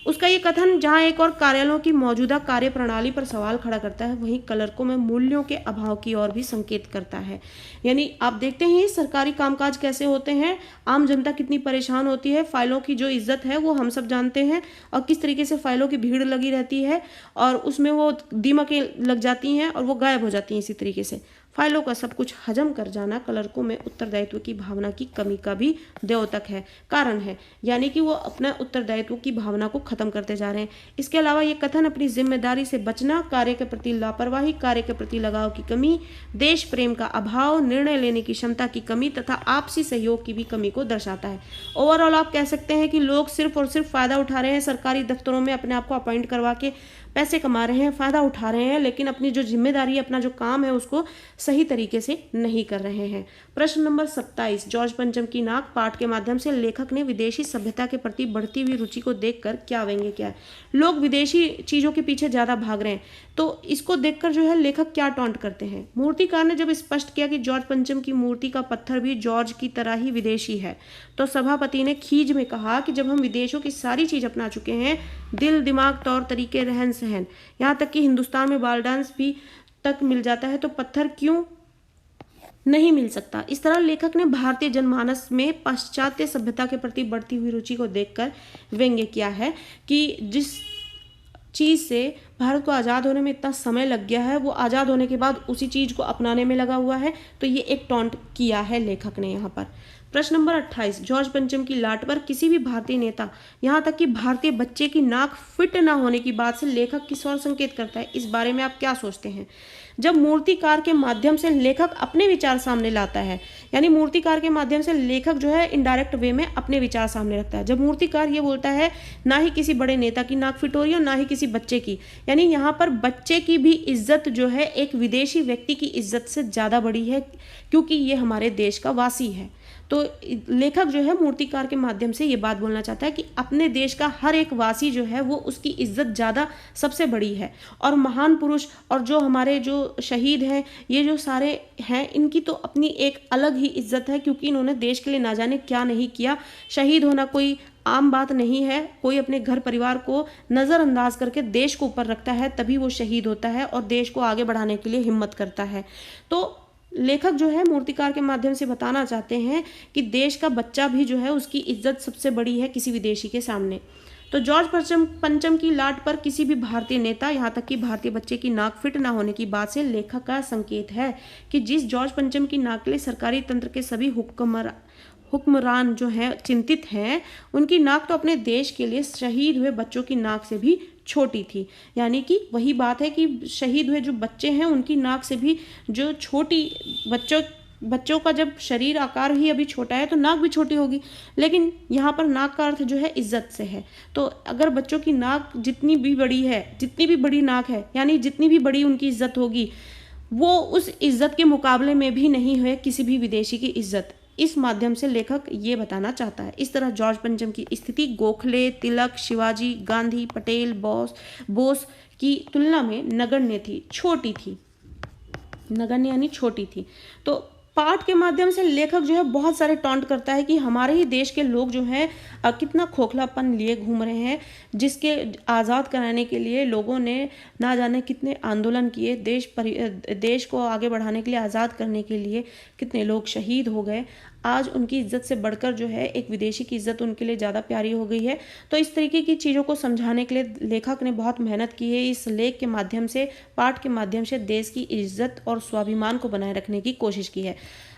उसका ये कथन जहां एक और कार्यालयों की मौजूदा कार्य प्रणाली पर सवाल खड़ा करता है, वहीं क्लर्कों में मूल्यों के अभाव की ओर भी संकेत करता है। यानी आप देखते हैं सरकारी कामकाज कैसे होते हैं, आम जनता कितनी परेशान होती है, फाइलों की जो इज्जत है वो हम सब जानते हैं और किस तरीके से फाइलों की भीड़ लगी रहती है और उसमें वो दीमकें लग जाती हैं और वो गायब हो जाती हैं। इसी तरीके से फाइलों का सब कुछ हजम कर जाना क्लर्कों में उत्तरदायित्व की भावना की कमी का भी द्योतक है, कारण है, यानी कि वो अपना उत्तरदायित्व की भावना को खत्म करते जा रहे हैं। इसके अलावा ये कथन अपनी जिम्मेदारी से बचना, कार्य के प्रति लापरवाही, कार्य के प्रति लगाव की कमी, देश प्रेम का अभाव, निर्णय लेने की क्षमता की कमी तथा आपसी सहयोग की भी कमी को दर्शाता है। ओवरऑल आप कह सकते हैं कि लोग सिर्फ और सिर्फ फायदा उठा रहे हैं, सरकारी दफ्तरों में अपने आप को अपॉइंट करवा के पैसे कमा रहे हैं, फ़ायदा उठा रहे हैं, लेकिन अपनी जो जिम्मेदारी, अपना जो काम है उसको सही तरीके से नहीं कर रहे हैं। प्रश्न नंबर 27, जॉर्ज पंचम की नाक पाठ के माध्यम से लेखक ने विदेशी सभ्यता के प्रति बढ़ती हुई रुचि को देखकर क्या व्यंग्य किया है। लोग विदेशी चीज़ों के पीछे ज़्यादा भाग रहे हैं, तो इसको देखकर जो है लेखक क्या टॉन्ट करते हैं। मूर्तिकार ने जब स्पष्ट किया कि जॉर्ज पंचम की मूर्ति का पत्थर भी जॉर्ज की तरह ही विदेशी है, तो सभापति ने खीज में कहा कि जब हम विदेशों की सारी चीज़ अपना चुके हैं, दिल, दिमाग, तौर तरीके, रहन सहन, यहाँ तक कि हिंदुस्तान में बाल डांस भी तक मिल जाता है, तो पत्थर क्यों नहीं मिल सकता। इस तरह लेखक ने भारतीय जनमानस में पाश्चात्य सभ्यता के प्रति बढ़ती हुई रुचि को देखकर व्यंग्य किया है कि जिस चीज़ से भारत को आज़ाद होने में इतना समय लग गया है, वो आज़ाद होने के बाद उसी चीज़ को अपनाने में लगा हुआ है। तो ये एक टॉन्ट किया है लेखक ने यहाँ पर। प्रश्न नंबर 28, जॉर्ज पंचम की लाट पर किसी भी भारतीय नेता, यहाँ तक कि भारतीय बच्चे की नाक फिट ना होने की बात से लेखक किस ओर संकेत करता है, इस बारे में आप क्या सोचते हैं। जब मूर्तिकार के माध्यम से लेखक अपने विचार सामने लाता है, यानी मूर्तिकार के माध्यम से लेखक जो है इनडायरेक्ट वे में अपने विचार सामने रखता है। जब मूर्तिकार ये बोलता है ना ही किसी बड़े नेता की नाक फिट हो रही है और ना ही किसी बच्चे की, यानी यहाँ पर बच्चे की भी इज्जत जो है एक विदेशी व्यक्ति की इज्जत से ज़्यादा बड़ी है, क्योंकि ये हमारे देश का वासी है। तो लेखक जो है मूर्तिकार के माध्यम से ये बात बोलना चाहता है कि अपने देश का हर एक वासी जो है वो उसकी इज्जत ज़्यादा सबसे बड़ी है। और महान पुरुष और जो हमारे जो शहीद हैं, ये जो सारे हैं, इनकी तो अपनी एक अलग ही इज्जत है, क्योंकि इन्होंने देश के लिए ना जाने क्या नहीं किया। शहीद होना कोई आम बात नहीं है, कोई अपने घर परिवार को नज़रअंदाज करके देश को ऊपर रखता है, तभी वो शहीद होता है और देश को आगे बढ़ाने के लिए हिम्मत करता है। तो लेखक जो है मूर्तिकार के माध्यम से बताना चाहते हैं कि देश का बच्चा भी जो है उसकी इज्जत सबसे बड़ी है किसी विदेशी के सामने। तो जॉर्ज पंचम की लाट पर किसी भी भारतीय नेता, यहाँ तक कि भारतीय बच्चे की नाक फिट ना होने की बात से लेखक का संकेत है कि जिस जॉर्ज पंचम की नाक के लिए सरकारी तंत्र के सभी हुक्मरान जो है चिंतित हैं, उनकी नाक तो अपने देश के लिए शहीद हुए बच्चों की नाक से भी छोटी थी। यानी कि वही बात है कि शहीद हुए जो बच्चे हैं उनकी नाक से भी जो छोटी, बच्चों का जब शरीर आकार ही अभी छोटा है तो नाक भी छोटी होगी, लेकिन यहाँ पर नाक का अर्थ जो है इज्जत से है। तो अगर बच्चों की नाक जितनी भी बड़ी है, जितनी भी बड़ी नाक है, यानी जितनी भी बड़ी उनकी इज्जत होगी, वो उस इज्जत के मुकाबले में भी नहीं है किसी भी विदेशी की इज्जत। इस माध्यम से लेखक ये बताना चाहता है। इस तरह जॉर्ज पंचम की स्थिति गोखले, तिलक, शिवाजी, गांधी, पटेल, बोस की तुलना में नगण्य थी, छोटी थी। नगण्य यानी छोटी थी। तो पाठ के माध्यम से लेखक जो है बहुत सारे टॉन्ट करता है कि हमारे ही देश के लोग जो हैं कितना खोखलापन लिए घूम रहे हैं, जिसके आज़ाद कराने के लिए लोगों ने ना जाने कितने आंदोलन किए, देश को आगे बढ़ाने के लिए, आज़ाद करने के लिए कितने लोग शहीद हो गए। आज उनकी इज्जत से बढ़कर जो है एक विदेशी की इज्जत उनके लिए ज़्यादा प्यारी हो गई है। तो इस तरीके की चीज़ों को समझाने के लिए लेखक ने बहुत मेहनत की है। इस लेख के माध्यम से, पाठ के माध्यम से देश की इज्जत और स्वाभिमान को बनाए रखने की कोशिश की है।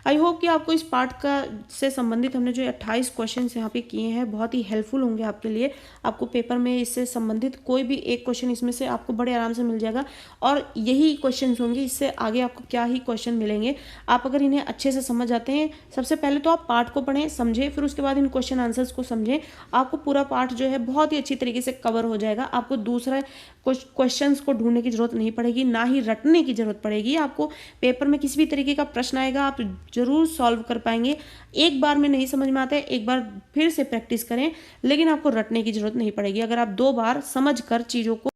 आई होप कि आपको इस पार्ट का से संबंधित हमने जो 28 क्वेश्चन यहाँ पे किए हैं बहुत ही हेल्पफुल होंगे आपके लिए। आपको पेपर में इससे संबंधित कोई भी एक क्वेश्चन इसमें से आपको बड़े आराम से मिल जाएगा, और यही क्वेश्चन होंगे, इससे आगे आपको क्या ही क्वेश्चन मिलेंगे। आप अगर इन्हें अच्छे से समझ जाते हैं, सबसे पहले तो आप पाठ को पढ़ें, समझें, फिर उसके बाद इन क्वेश्चन आंसर्स को समझें, आपको पूरा पाठ जो है बहुत ही अच्छी तरीके से कवर हो जाएगा। आपको दूसरा क्वेश्चंस को ढूंढने की जरूरत नहीं पड़ेगी, ना ही रटने की जरूरत पड़ेगी। आपको पेपर में किसी भी तरीके का प्रश्न आएगा, आप जरूर सॉल्व कर पाएंगे। एक बार में नहीं समझ में आता है, एक बार फिर से प्रैक्टिस करें, लेकिन आपको रटने की जरूरत नहीं पड़ेगी। अगर आप 2 बार समझ कर चीज़ों को